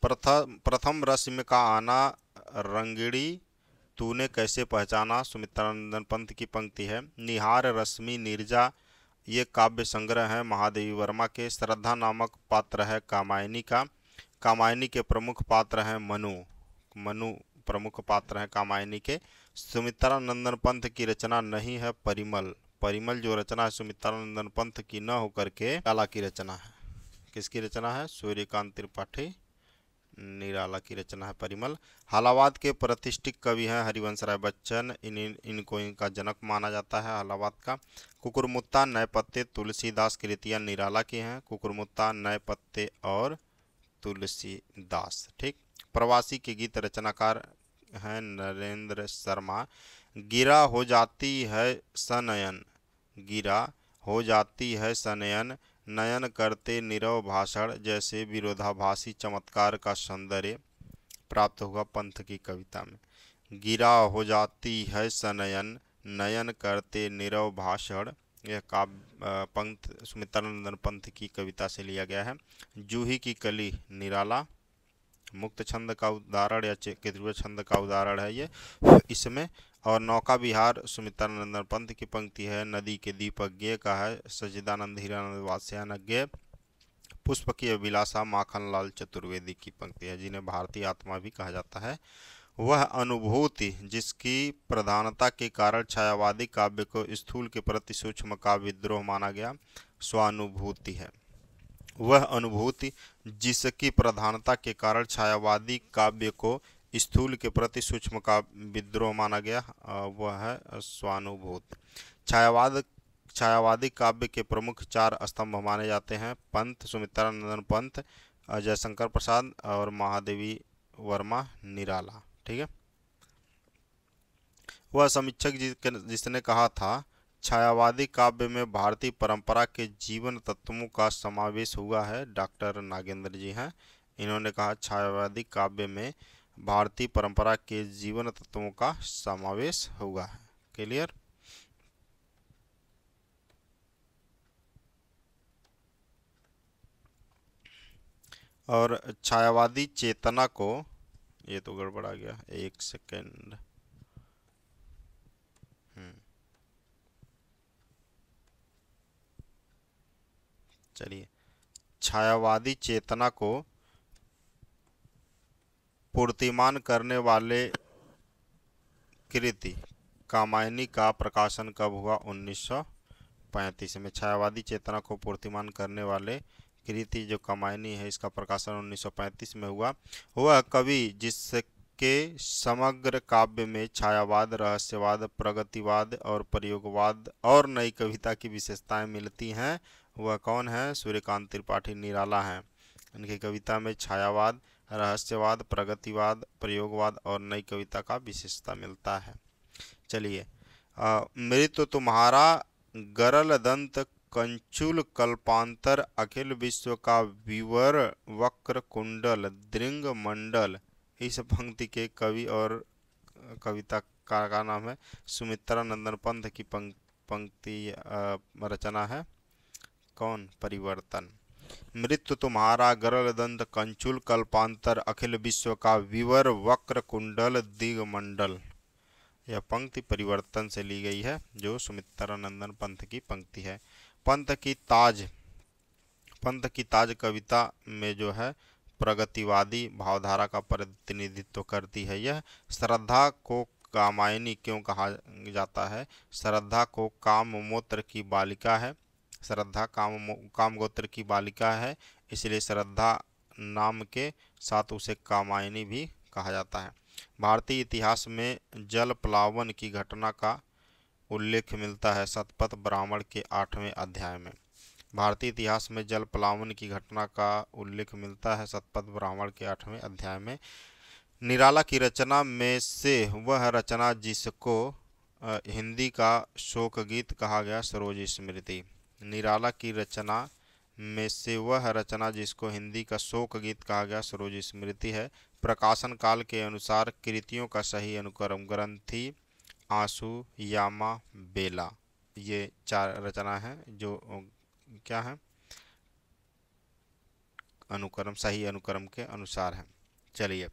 प्रथम रश्मि का आना रंगिणी तूने कैसे पहचाना, सुमित्रानंदन पंत की पंक्ति है। निहार रश्मि नीरजा ये काव्य संग्रह है महादेवी वर्मा के। श्रद्धा नामक पात्र है कामायनी का। कामायनी के प्रमुख पात्र हैं मनु प्रमुख पात्र हैं कामायनी के। सुमित्रानंदन पंत की रचना नहीं है परिमल जो रचना है सुमित्रानंदन पंत की न होकर के निराला की रचना है। किसकी रचना है? सूर्यकांत त्रिपाठी निराला की रचना है परिमल। हालावाद के प्रतिष्ठित कवि हैं हरिवंश राय बच्चन, इनको इनका जनक माना जाता है हालावाद का। कुकुरमुत्ता नए पत्ते तुलसीदास की कृतियां निराला की हैं। कुकुरमुत्ता नए पत्ते और तुलसीदास। ठीक। प्रवासी के गीत रचनाकार हैं नरेंद्र शर्मा। गिरा हो जाती है सनयन, गिरा हो जाती है सनयन, नयन करते नीरव भाषण, जैसे विरोधाभासी चमत्कार का सौंदर्य प्राप्त होगा पंथ की कविता में। गिरा हो जाती है सनयन, नयन करते नीरव भाषण, यह काव्य पंथ सुमित्रानंदन पंत की कविता से लिया गया है। जूही की कली निराला मुक्त छंद का उदाहरण या केतुआ छंद का उदाहरण है ये इसमें। और नौका विहार सुमित्रानंदन पंत की पंक्ति है। नदी के दीपक गेय का है सच्चिदानंद हीरानंद वात्स्यायन गेय। पुष्प की अभिलाषा माखनलाल चतुर्वेदी की पंक्ति है, जिन्हें भारतीय आत्मा भी कहा जाता है। वह अनुभूति जिसकी प्रधानता के कारण छायावादी काव्य को स्थूल के प्रति सूक्ष्म का विद्रोह माना गया, स्वानुभूति है। वह अनुभूति जिसकी प्रधानता के कारण छायावादी काव्य को स्थूल के प्रति सूक्ष्म का विद्रोह माना गया, वह है स्वानुभूति। छायावादी काव्य के प्रमुख 4 स्तंभ माने जाते हैं। पंत सुमित्रानंदन पंत, जयशंकर प्रसाद और महादेवी वर्मा निराला। ठीक है। वह समीक्षक जिसने कहा था छायावादी काव्य में भारतीय परंपरा के जीवन तत्वों का समावेश हुआ है, डॉक्टर नागेंद्र जी हैं। इन्होंने कहा छायावादी काव्य में भारतीय परंपरा के जीवन तत्वों का समावेश हुआ है। क्लियर। और छायावादी चेतना को, ये तो गड़बड़ा गया, एक सेकेंड। चलिए, छायावादी चेतना को पूर्तिमान करने वाले कृति कामायनी का प्रकाशन कब हुआ? 1935 में। छायावादी चेतना को पूर्तिमान करने वाले कृति जो कामायनी है, इसका प्रकाशन 1935 में हुआ। वह कवि जिसके समग्र काव्य में छायावाद, रहस्यवाद, प्रगतिवाद और प्रयोगवाद और नई कविता की विशेषताएं मिलती हैं, वह कौन है? सूर्यकांत त्रिपाठी निराला हैं। इनकी कविता में छायावाद, रहस्यवाद, प्रगतिवाद, प्रयोगवाद और नई कविता का विशेषता मिलता है। चलिए, मृत्यु तुम्हारा गरल दंत कंचुल कल्पांतर, अखिल विश्व का विवर वक्र कुंडल दृंग मंडल, इस पंक्ति के कवि और कविता का नाम है सुमित्रानंदन पंत की पंक्ति रचना है कौन? परिवर्तन। मृत्यु तुम्हारा गरल दंत कंचुल कल्पांतर, अखिल विश्व का विवर वक्र कुंडल दिगमंडल, यह पंक्ति परिवर्तन से ली गई है, जो सुमित्रानंदन पंत की पंक्ति है। पंत की ताज कविता में जो है प्रगतिवादी भावधारा का प्रतिनिधित्व करती है। यह श्रद्धा को कामायनी क्यों कहा जाता है? श्रद्धा को काममूत्र की बालिका है, श्रद्धा काम गोत्र की बालिका है, इसलिए श्रद्धा नाम के साथ उसे कामायनी भी कहा जाता है। भारतीय इतिहास में जल प्लावन की घटना का उल्लेख मिलता है शतपथ ब्राह्मण के 8वें अध्याय में। भारतीय इतिहास में जल प्लावन की घटना का उल्लेख मिलता है शतपथ ब्राह्मण के 8वें अध्याय में। निराला की रचना में से वह रचना जिसको हिंदी का शोक गीत कहा गया, सरोज स्मृति। निराला की रचना में से वह रचना जिसको हिंदी का शोक गीत कहा गया, सरोज स्मृति है। प्रकाशन काल के अनुसार कृतियों का सही अनुक्रम ग्रंथि, आंसू, यामा, बेला, ये 4 रचना है जो क्या है? अनुक्रम, सही अनुक्रम के अनुसार है। चलिए,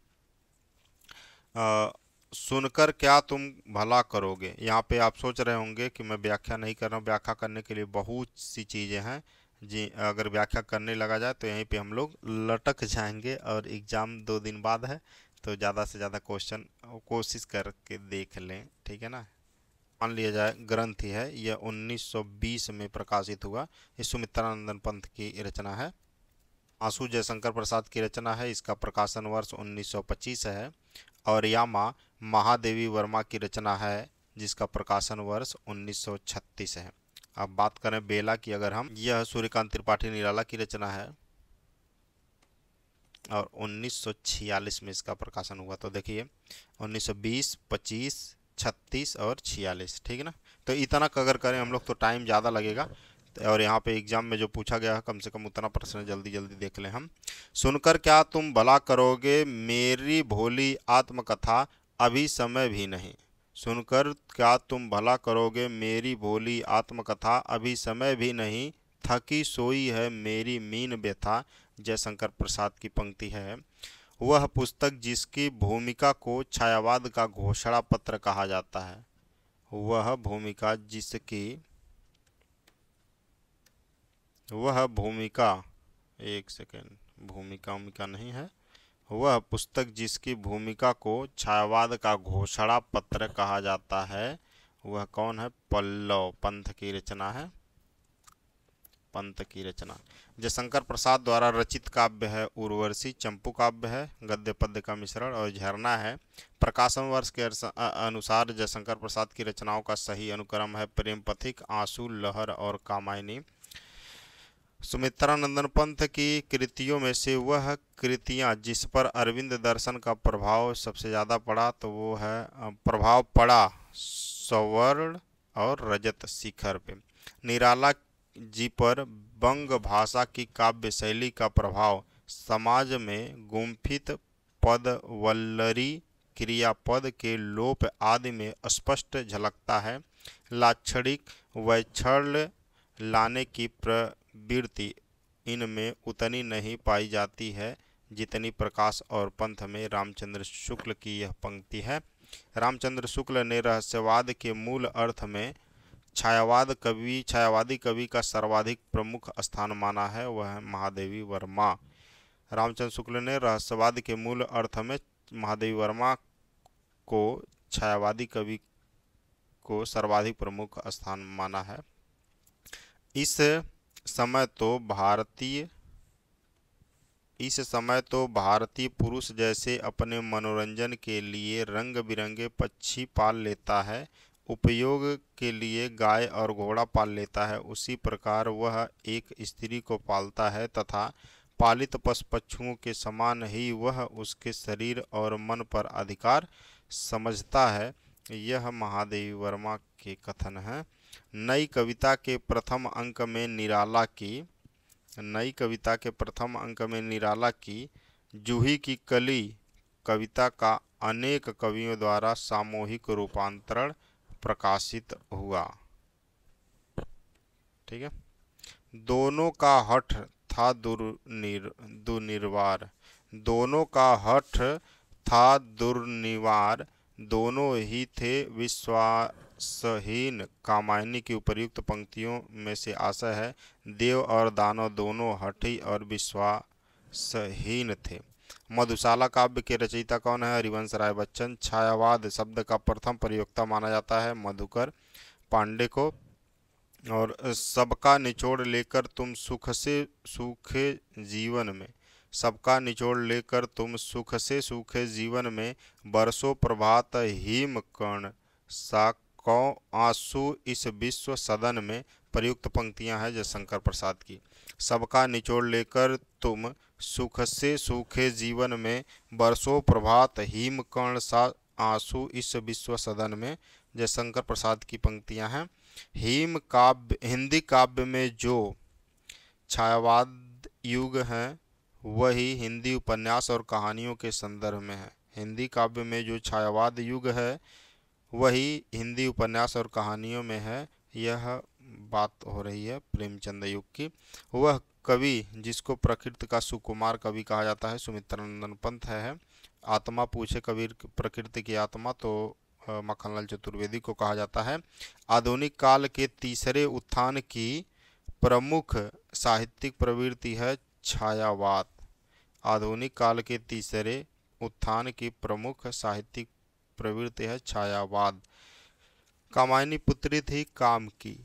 सुनकर क्या तुम भला करोगे। यहाँ पे आप सोच रहे होंगे कि मैं व्याख्या नहीं कर रहा हूँ, व्याख्या करने के लिए बहुत सी चीज़ें हैं जी। अगर व्याख्या करने लगा जाए तो यहीं पे हम लोग लटक जाएंगे, और एग्ज़ाम 2 दिन बाद है, तो ज़्यादा से ज़्यादा क्वेश्चन कोशिश करके देख लें, ठीक है ना। मान लिया जाए ग्रंथि है, यह 1920 में प्रकाशित हुआ, ये सुमित्रानंदन पंत की रचना है। आंसू जयशंकर प्रसाद की रचना है, इसका प्रकाशन वर्ष 1925 है। और यामा महादेवी वर्मा की रचना है, जिसका प्रकाशन वर्ष 1936 है। अब बात करें बेला की, अगर हम, यह सूर्यकांत त्रिपाठी निराला की रचना है और 1946 में इसका प्रकाशन हुआ। तो देखिए 1920, 25, 36 और 46, ठीक है ना। तो इतना अगर करें हम लोग तो टाइम ज़्यादा लगेगा, और यहाँ पे एग्जाम में जो पूछा गया है कम से कम उतना प्रश्न जल्दी जल्दी देख लें हम। सुनकर क्या तुम भला करोगे मेरी भोली आत्मकथा, अभी समय भी नहीं। सुनकर क्या तुम भला करोगे मेरी भोली आत्मकथा, अभी समय भी नहीं। थकी सोई है मेरी मीन व्यथा। जयशंकर प्रसाद की पंक्ति है। वह पुस्तक जिसकी भूमिका को छायावाद का घोषणा पत्र कहा जाता है। वह भूमिका जिसकी वह भूमिका एक सेकेंड, भूमिका नहीं है। वह पुस्तक जिसकी भूमिका को छायावाद का घोषणा पत्र कहा जाता है, वह कौन है? पल्लव पंथ की रचना है। पंथ की रचना जयशंकर प्रसाद द्वारा रचित काव्य है उर्वशी। चंपू काव्य है, गद्य पद्य का मिश्रण। और झरना है। प्रकाशन वर्ष के अनुसार जयशंकर प्रसाद की रचनाओं का सही अनुक्रम है प्रेम पथिक, आंसू, लहर और कामायनी। सुमित्रा नंदन पंथ की कृतियों में से वह कृतियां जिस पर अरविंद दर्शन का प्रभाव सबसे ज़्यादा पड़ा तो वो है प्रभाव पड़ा स्वर्ण और रजत शिखर पे। निराला जी पर बंग भाषा की काव्य शैली का प्रभाव समाज में गुम्फित पद वल्लरी क्रियापद के लोप आदि में स्पष्ट झलकता है। लाक्षणिक वैक्षण्य लाने की प्रवृत्ति इनमें उतनी नहीं पाई जाती है जितनी प्रकाश और पंथ में रामचंद्र शुक्ल की यह पंक्ति है। रामचंद्र शुक्ल ने रहस्यवाद के मूल अर्थ में छायावादी कवि का सर्वाधिक प्रमुख स्थान माना है, वह है महादेवी वर्मा। रामचंद्र शुक्ल ने रहस्यवाद के मूल अर्थ में महादेवी वर्मा को छायावादी कवि को सर्वाधिक प्रमुख स्थान माना है। इस समय तो भारतीय पुरुष जैसे अपने मनोरंजन के लिए रंग बिरंगे पक्षी पाल लेता है, उपयोग के लिए गाय और घोड़ा पाल लेता है, उसी प्रकार वह एक स्त्री को पालता है तथा पालित पशु पक्षुओं के समान ही वह उसके शरीर और मन पर अधिकार समझता है। यह महादेवी वर्मा के कथन है। नई कविता के प्रथम अंक में निराला की जूही की कली कविता का अनेक कवियों द्वारा सामूहिक रूपांतरण प्रकाशित हुआ। ठीक है। दोनों का हठ था दुर्निवार, दोनों ही थे विश्वासहीन। कामायनी की उपर्युक्त पंक्तियों में से आशय है देव और दानव दोनों हठी और विश्वासहीन थे। मधुशाला काव्य के रचयिता कौन है? हरिवंश राय बच्चन। छायावाद शब्द का प्रथम प्रयोक्ता माना जाता है मधुकर पांडे को। और सबका निचोड़ लेकर तुम सुख से सूखे जीवन में बरसों प्रभात हिम कण सा कौ आंसू इस विश्व सदन में प्रयुक्त पंक्तियां हैं जयशंकर प्रसाद की। सबका निचोड़ लेकर तुम सुख से सूखे जीवन में बरसों प्रभात हिम कण सा आंसू इस विश्व सदन में जयशंकर प्रसाद की पंक्तियां हैं। हिंदी काव्य में जो छायावाद युग हैं वही हिंदी उपन्यास और कहानियों के संदर्भ में है। हिंदी काव्य में जो छायावाद युग है वही हिंदी उपन्यास और कहानियों में है। यह बात हो रही है प्रेमचंद युग की। वह कवि जिसको प्रकृति का सुकुमार कवि कहा जाता है सुमित्रा नंदन पंथ है। आत्मा पूछे कबीर प्रकृति की आत्मा तो मक्खनलाल चतुर्वेदी को कहा जाता है। आधुनिक काल के तीसरे उत्थान की प्रमुख साहित्यिक प्रवृत्ति है छायावाद। आधुनिक काल के तीसरे उत्थान की प्रमुख साहित्यिक प्रवृत्ति है छायावाद। कामायनी पुत्री थी काम की।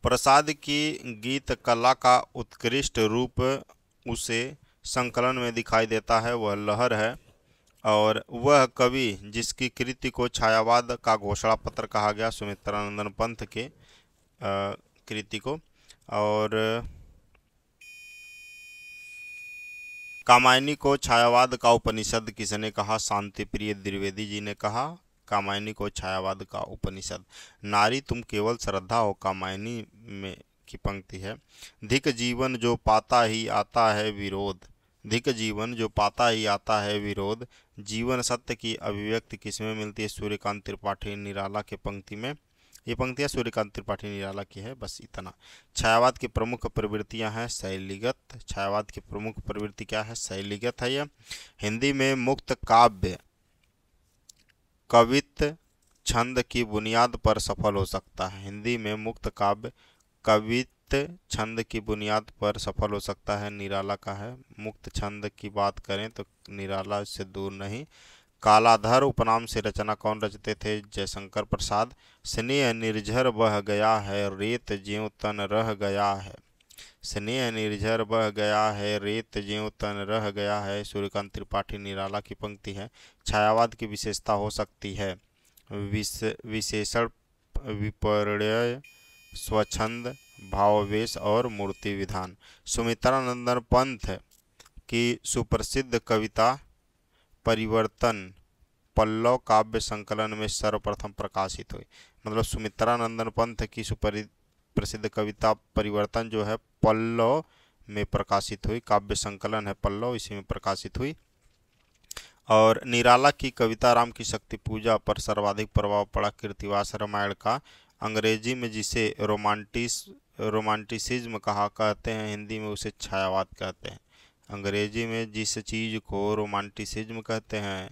प्रसाद की गीत कला का उत्कृष्ट रूप उसे संकलन में दिखाई देता है, वह लहर है। और वह कवि जिसकी कृति को छायावाद का घोषणा पत्र कहा गया सुमित्रा नंदन पंथ के कृति को। और कामायनी को छायावाद का उपनिषद किसने कहा? शांति प्रिय द्विवेदी जी ने कहा कामायनी को छायावाद का उपनिषद। नारी तुम केवल श्रद्धा हो कामायनी में की पंक्ति है। धिक जीवन जो पाता ही आता है विरोध, धिक जीवन जो पाता ही आता है विरोध, जीवन सत्य की अभिव्यक्ति किसमें मिलती है? सूर्यकांत त्रिपाठी निराला के पंक्ति में। ये पंक्तियाँ सूर्यकांत त्रिपाठी निराला की है, बस इतना। छायावाद की प्रमुख प्रवृत्तियां हैं शैलीगत। छायावाद की प्रमुख प्रवृत्ति क्या है? शैलीगत है यह। हिंदी में मुक्त काव्य कवित्व छंद की बुनियाद पर सफल हो सकता है। हिंदी में मुक्त काव्य कवित्व छंद की बुनियाद पर सफल हो सकता है, निराला का है। मुक्त छंद की बात करें तो निराला से दूर नहीं। कालाधर उपनाम से रचना कौन रचते थे? जयशंकर प्रसाद। स्नेह निर्झर बह गया है रेत ज्यों तन रह गया है, स्नेह निर्झर बह गया है रेत ज्यों तन रह गया है, सूर्यकांत त्रिपाठी निराला की पंक्ति है। छायावाद की विशेषता हो सकती है विशेषण, विपर्यय, स्वच्छंद, भावावेश और मूर्ति विधान। सुमित्रानंदन पंत की सुप्रसिद्ध कविता परिवर्तन पल्लव काव्य संकलन में सर्वप्रथम प्रकाशित हुई। मतलब सुमित्रानंदन पंत की प्रसिद्ध कविता परिवर्तन जो है पल्लव में प्रकाशित हुई, काव्य संकलन है पल्लव, इसी में प्रकाशित हुई। और निराला की कविता राम की शक्ति पूजा पर सर्वाधिक प्रभाव पड़ा कृतिवास रामायण का। अंग्रेजी में जिसे रोमांटिसिज्म कहते हैं, हिंदी में उसे छायावाद कहते हैं। अंग्रेजी में जिस चीज़ को रोमांटिसिज्म कहते हैं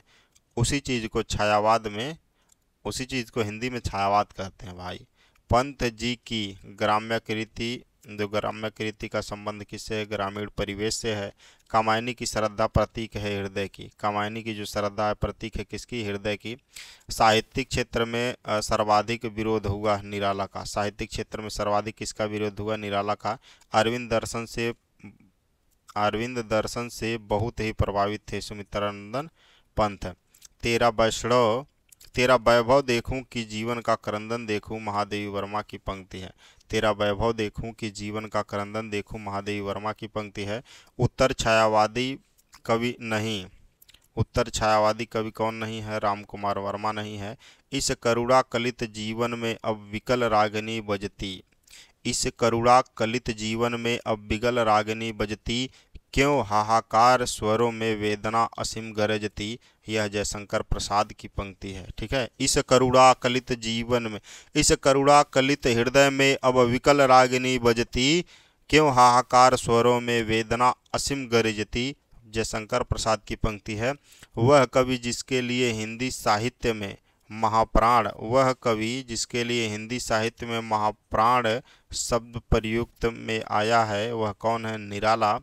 उसी चीज़ को छायावाद में, उसी चीज़ को हिंदी में छायावाद कहते हैं भाई। पंत जी की ग्राम्यकृति, जो ग्राम्यकृति का संबंध किससे है? ग्रामीण परिवेश से है। कामायनी की श्रद्धा प्रतीक है हृदय की, कामायनी की जो श्रद्धा है प्रतीक है किसकी? हृदय की। साहित्यिक क्षेत्र में सर्वाधिक विरोध हुआ निराला का, साहित्यिक क्षेत्र में सर्वाधिक किसका विरोध हुआ? निराला का। अरविंद दर्शन से बहुत ही प्रभावित थे सुमित्रानंदन पंत। तेरा वैभव देखूं कि जीवन का क्रंदन देखूं, महादेवी वर्मा की पंक्ति है। तेरा वैभव देखूं कि जीवन का क्रंदन देखूं, महादेवी वर्मा की पंक्ति है। उत्तर छायावादी कवि नहीं, उत्तर छायावादी कवि कौन नहीं है? रामकुमार वर्मा नहीं है। इस करुणा कलित जीवन में अब विकल रागिनी बजती, इस करुणा कलित जीवन में अब विकल रागिनी बजती, क्यों हाहाकार स्वरों में वेदना असीम गरजती। यह जयशंकर प्रसाद की पंक्ति है, ठीक है। इस करुणा कलित जीवन में, इस करुणा कलित हृदय में अब विकल रागिनी बजती, क्यों हाहाकार स्वरों में वेदना असीम गरजती, जयशंकर प्रसाद की पंक्ति है। वह कवि जिसके लिए हिंदी साहित्य में महाप्राण, वह कवि जिसके लिए हिंदी साहित्य में महाप्राण शब्द प्रयुक्त में आया है, वह कौन है? निराला।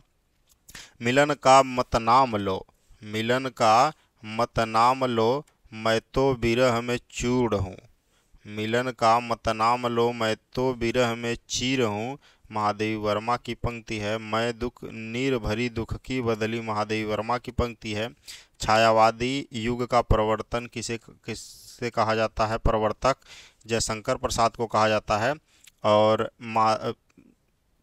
मिलन का मत नाम लो, मिलन का मत नाम लो, मैं तो विरह में चूर हूँ, मिलन का मत नाम लो, मैं तो विरह में चीर हूँ, महादेवी वर्मा की पंक्ति है। मैं दुख नीर भरी दुख की बदली, महादेवी वर्मा की पंक्ति है। छायावादी युग का प्रवर्तन किसे कहा जाता है? प्रवर्तक जयशंकर प्रसाद को कहा जाता है। और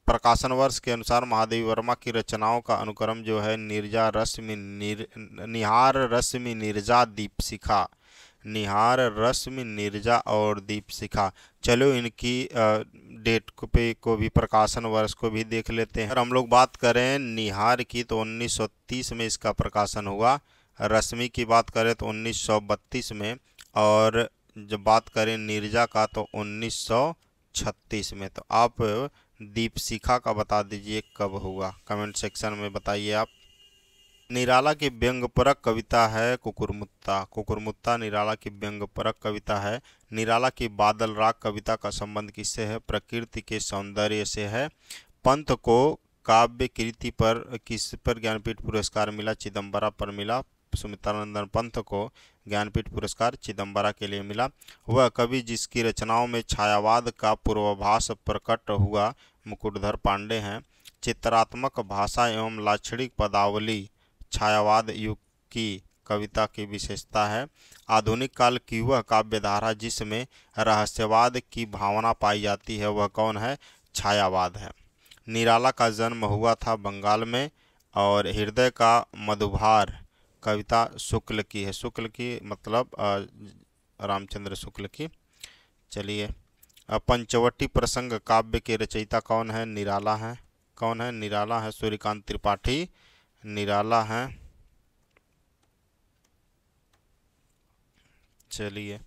प्रकाशन वर्ष के अनुसार महादेवी वर्मा की रचनाओं का अनुक्रम जो है निहार रश्मि निर्जा दीपशिखा, निहार रश्मि निर्जा और दीपशिखा। चलो इनकी डेट को भी, प्रकाशन वर्ष को भी देख लेते हैं। अगर हम लोग बात करें निहार की तो 1930 में इसका प्रकाशन हुआ, रश्मि की बात करें तो 1932 में, और जब बात करें निर्जा का तो 1936 में। तो आप दीपशिखा का बता दीजिए कब हुआ, कमेंट सेक्शन में बताइए आप। निराला की व्यंग्यपरक कविता है कुकुरमुत्ता, कुकुरमुत्ता निराला की व्यंग्यपरक कविता है। निराला की बादल राग कविता का संबंध किससे है? प्रकृति के सौंदर्य से है। पंत को काव्य कृति पर किस पर ज्ञानपीठ पुरस्कार मिला? चिदम्बरा पर मिला। सुमित्रानंदन पंत को ज्ञानपीठ पुरस्कार चिदम्बरा के लिए मिला। वह कवि जिसकी रचनाओं में छायावाद का पूर्वाभास प्रकट हुआ मुकुटधर पांडे हैं। चित्रात्मक भाषा एवं लाक्षणिक पदावली छायावाद युग की कविता की विशेषता है। आधुनिक काल की वह काव्यधारा जिसमें रहस्यवाद की भावना पाई जाती है, वह कौन है? छायावाद है। निराला का जन्म हुआ था बंगाल में, और हृदय का मधुभार कविता शुक्ल की है। शुक्ल की मतलब रामचंद्र शुक्ल की। चलिए पंचवटी प्रसंग काव्य के रचयिता कौन है? निराला है। कौन है? निराला है, सूर्यकांत त्रिपाठी निराला है। चलिए,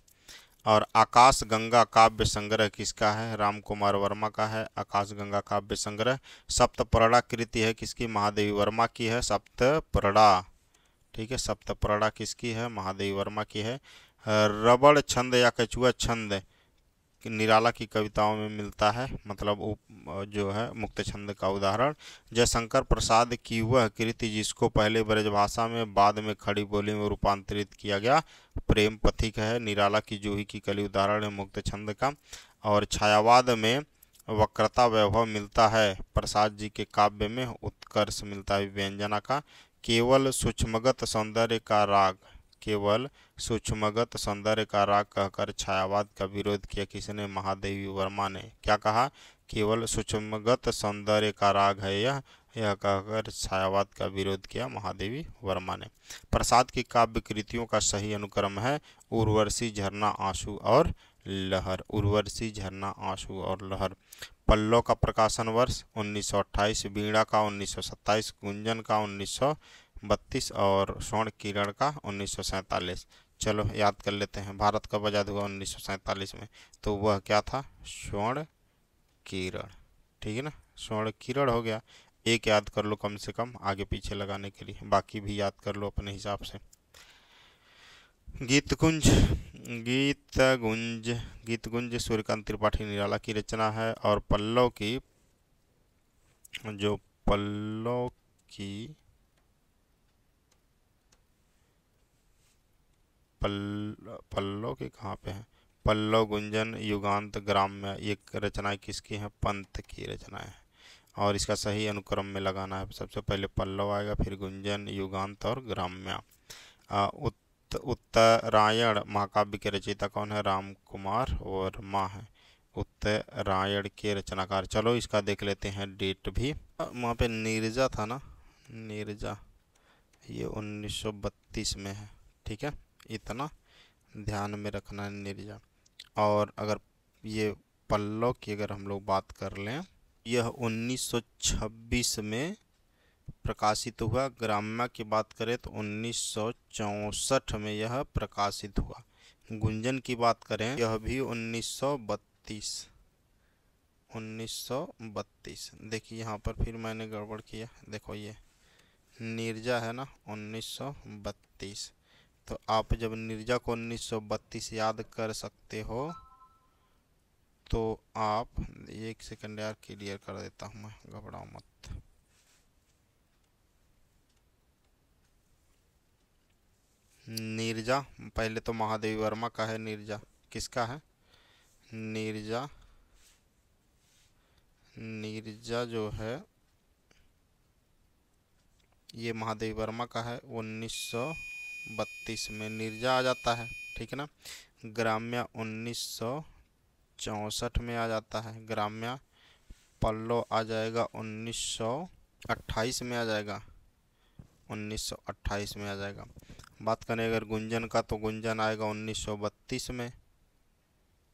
और आकाश गंगा काव्य संग्रह किसका है? राम कुमार वर्मा का है आकाश गंगा काव्य संग्रह। सप्तपर्णा कृति है किसकी? महादेवी वर्मा की है सप्तपर्णा। ठीक है, सप्तपर्णा किसकी है? महादेवी वर्मा की है। रबड़ छंद या कछुआ छंद निराला की कविताओं में मिलता है, मतलब जो है मुक्त छंद का उदाहरण। जयशंकर प्रसाद की वह कृति जिसको पहले ब्रजभाषा में बाद में खड़ी बोली में रूपांतरित किया गया प्रेम पथिक है। निराला की जूही की कली उदाहरण है मुक्त छंद का। और छायावाद में वक्रता वैभव मिलता है, प्रसाद जी के काव्य में उत्कर्ष मिलता है व्यंजना का। केवल सूक्ष्मगत सौंदर्य का राग, केवल सूक्ष्मगत सौंदर्य का राग कहकर छायावाद का विरोध किया किसने? महादेवी वर्मा ने। क्या कहा? केवल सूक्ष्मगत सौंदर्य का राग है यह कहकर छायावाद का विरोध किया महादेवी वर्मा ने। प्रसाद की काव्य कृतियों का सही अनुक्रम है उर्वशी, झरना, आंसू और लहर। उर्वशी, झरना, आंसू और लहर। पल्लव का प्रकाशन वर्ष 1928, वीणा का 1927, गुंजन का 1932 और स्वर्ण किरण का 1947। चलो याद कर लेते हैं, भारत कब आज़ाद हुआ? 1947 में। तो वह क्या था? स्वर्ण किरण। ठीक है ना, स्वर्ण किरण हो गया। एक याद कर लो कम से कम आगे पीछे लगाने के लिए, बाकी भी याद कर लो अपने हिसाब से। गीतकुंज, गीतकुंज सूर्यकांत त्रिपाठी निराला की रचना है। और पल्लव की, जो पल्लव की पल्लव के कहाँ पे है? पल्लव, गुंजन, युगांत, ग्राम्य, ये रचनाएं किसकी हैं? पंत की रचनाएं हैं। और इसका सही अनुक्रम में लगाना है, सबसे पहले पल्लव आएगा, फिर गुंजन, युगांत और ग्राम्य। उत्तरायण महाकाव्य के रचयिता कौन है? राम कुमार वर्मा है उत्तरायण के रचनाकार। चलो इसका देख लेते हैं डेट भी। वहाँ पे नीरजा था ना, नीरजा, ये 1932 में है। ठीक है, इतना ध्यान में रखना है नीरजा। और अगर ये पल्लव की अगर हम लोग बात कर लें, यह 1926 में प्रकाशित हुआ। ग्राम्य की बात करें तो 1964 में यह प्रकाशित हुआ। गुंजन की बात करें, यह भी 1932। देखिए यहाँ पर फिर मैंने गड़बड़ किया, देखो ये नीरजा है ना 1932। तो आप जब नीरजा को 1932 याद कर सकते हो तो आप, एक सेकंड यार क्लियर कर देता हूँ मैं, घबराओ मत। नीरजा पहले तो महादेवी वर्मा का है, नीरजा किसका है? नीरजा जो है ये महादेवी वर्मा का है। 1932 में नीरजा आ जाता है। ठीक है ना। ग्राम्य 1964 में आ जाता है ग्राम्य। पल्लव आ जाएगा 1928 में आ जाएगा, 1928 में आ जाएगा। बात करें अगर गुंजन का तो गुंजन आएगा 1932 में।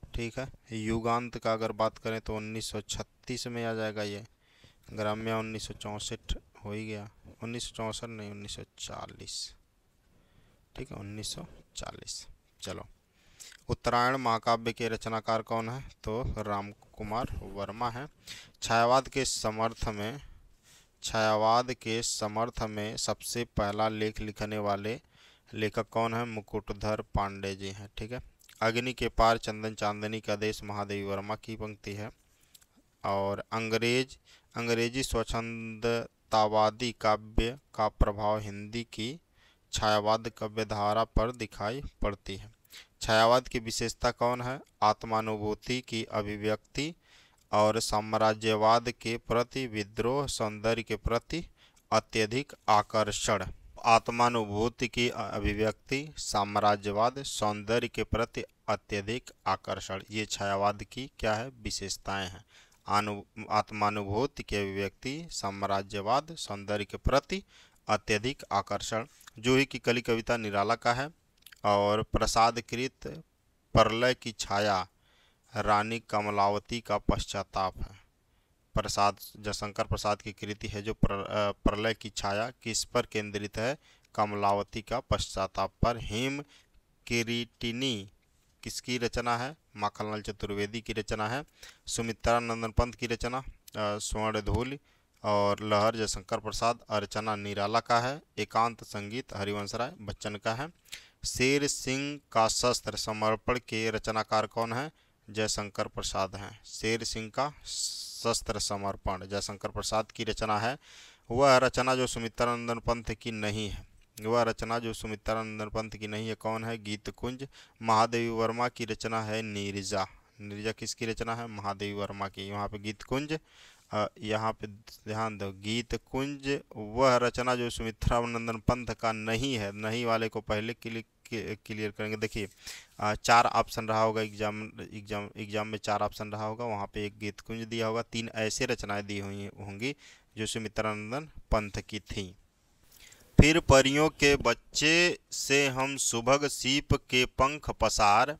ठीक है। युगांत का अगर बात करें तो 1936 में आ जाएगा ये। ग्राम्य 1964 हो ही गया, 1964 नहीं 1940। ठीक है, 1940। चलो, उत्तरायण महाकाव्य के रचनाकार कौन है? तो राम कुमार वर्मा है। छायावाद के समर्थ में सबसे पहला लेख लिखने वाले लेखक कौन है? मुकुटधर पांडे जी हैं। ठीक है। अग्नि के पार चंदन चांदनी का देश महादेवी वर्मा की पंक्ति है। और अंग्रेजी स्वच्छंदतावादी काव्य का प्रभाव हिंदी की छायावाद काव्यधारा पर दिखाई पड़ती है। छायावाद की विशेषता कौन है? आत्मानुभूति की अभिव्यक्ति और साम्राज्यवाद के प्रति विद्रोह, सौंदर्य के प्रति अत्यधिक आकर्षण। आत्मानुभूति की अभिव्यक्ति, साम्राज्यवाद, सौंदर्य के प्रति अत्यधिक आकर्षण, ये छायावाद की क्या है? विशेषताएं हैं। आत्मानुभूति की अभिव्यक्ति, साम्राज्यवाद, सौंदर्य के प्रति अत्यधिक आकर्षण। जूही की कली कविता निराला का है। और प्रसादकृत प्रलय की छाया रानी कमलावती का पश्चाताप है। प्रसाद जयशंकर प्रसाद की कृति है जो प्रलय की छाया किस पर केंद्रित है? कमलावती का पश्चाताप पर। हेम किरीटिनी किसकी रचना है? माखनलाल चतुर्वेदी की रचना है। सुमित्रा नंदन पंत की रचना स्वर्णधूल और लहर जयशंकर प्रसाद। अर्चना निराला का है। एकांत संगीत हरिवंश राय बच्चन का है। शेर सिंह का शस्त्र समर्पण के रचनाकार कौन है? जयशंकर प्रसाद हैं। शेर सिंह का शस्त्र समर्पण जयशंकर प्रसाद की रचना है। वह रचना जो सुमित्रानंदन पंत की नहीं है, वह रचना जो सुमित्रानंदन पंत की नहीं है कौन है? गीत कुंज। महादेवी वर्मा की रचना है नीरजा। नीरजा किसकी रचना है? महादेवी वर्मा की। यहाँ पे गीत कुंज, यहाँ पे ध्यान दो, गीत कुंज वह रचना जो सुमित्रानंदन पंत का नहीं है। नहीं वाले को पहले क्लियर करेंगे। देखिए 4 ऑप्शन रहा होगा, एग्जाम में 4 ऑप्शन रहा होगा, वहाँ पे एक गीत कुंज दिया होगा, 3 ऐसे रचनाएं दी हुई होंगी जो सुमित्रानंदन पंत की थी। फिर परियों के बच्चे से हम सुभग सीप के पंख पसार,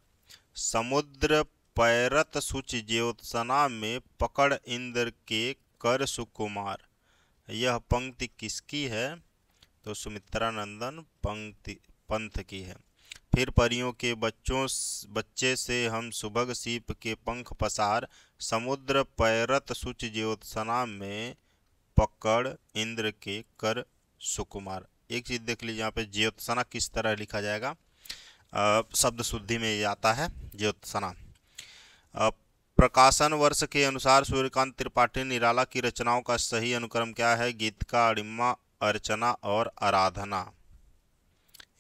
समुद्र पैरत सुच ज्योत्सना में पकड़ इंद्र के कर सुकुमार। यह पंक्ति किसकी है? तो सुमित्रानंदन पंत की है। फिर परियों के बच्चे से हम सुभग सीप के पंख पसार, समुद्र पैरत सुच ज्योत्सना में पकड़ इंद्र के कर सुकुमार। एक चीज देख लीजिए, यहाँ पे ज्योत्सना किस तरह लिखा जाएगा? शब्द शुद्धि में ये आता है ज्योत्सना। प्रकाशन वर्ष के अनुसार सूर्यकांत त्रिपाठी निराला की रचनाओं का सही अनुक्रम क्या है? गीतिका, अड़िम्मा, अर्चना और आराधना।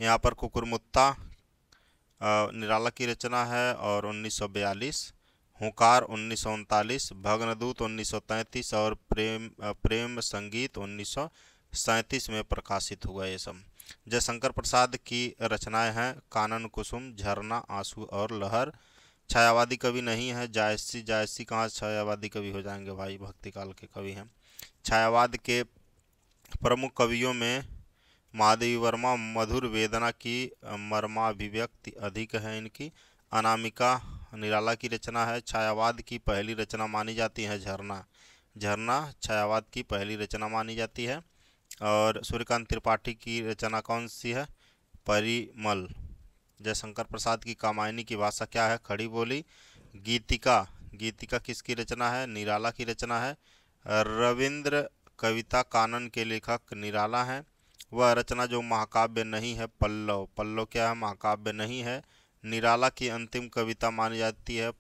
यहाँ पर कुकुरमुत्ता निराला की रचना है और 1942, हुंकार 1939, भग्नदूत 1933 और प्रेम संगीत 1937 में प्रकाशित हुआ। ये सब जयशंकर प्रसाद की रचनाएं हैं। कानन कुसुम, झरना, आंसू और लहर। छायावादी कवि नहीं है। जायसी कहाँ छायावादी कवि हो जाएंगे भाई, भक्ति काल के कवि हैं। छायावाद के प्रमुख कवियों में महादेवी वर्मा मधुर वेदना की मर्माभिव्यक्ति अधिक है इनकी। अनामिका निराला की रचना है। छायावाद की पहली रचना मानी जाती है झरना। झरना छायावाद की पहली रचना मानी जाती है। और सूर्यकांत त्रिपाठी की रचना कौन सी है? परिमल। जयशंकर प्रसाद की कामायनी की भाषा क्या है? खड़ी बोली। गीतिका किसकी रचना है? निराला की रचना है। रविंद्र कविता कानन के लेखक निराला हैं। वह रचना जो महाकाव्य नहीं है पल्लव क्या है? महाकाव्य नहीं है। निराला की अंतिम कविता मानी जाती है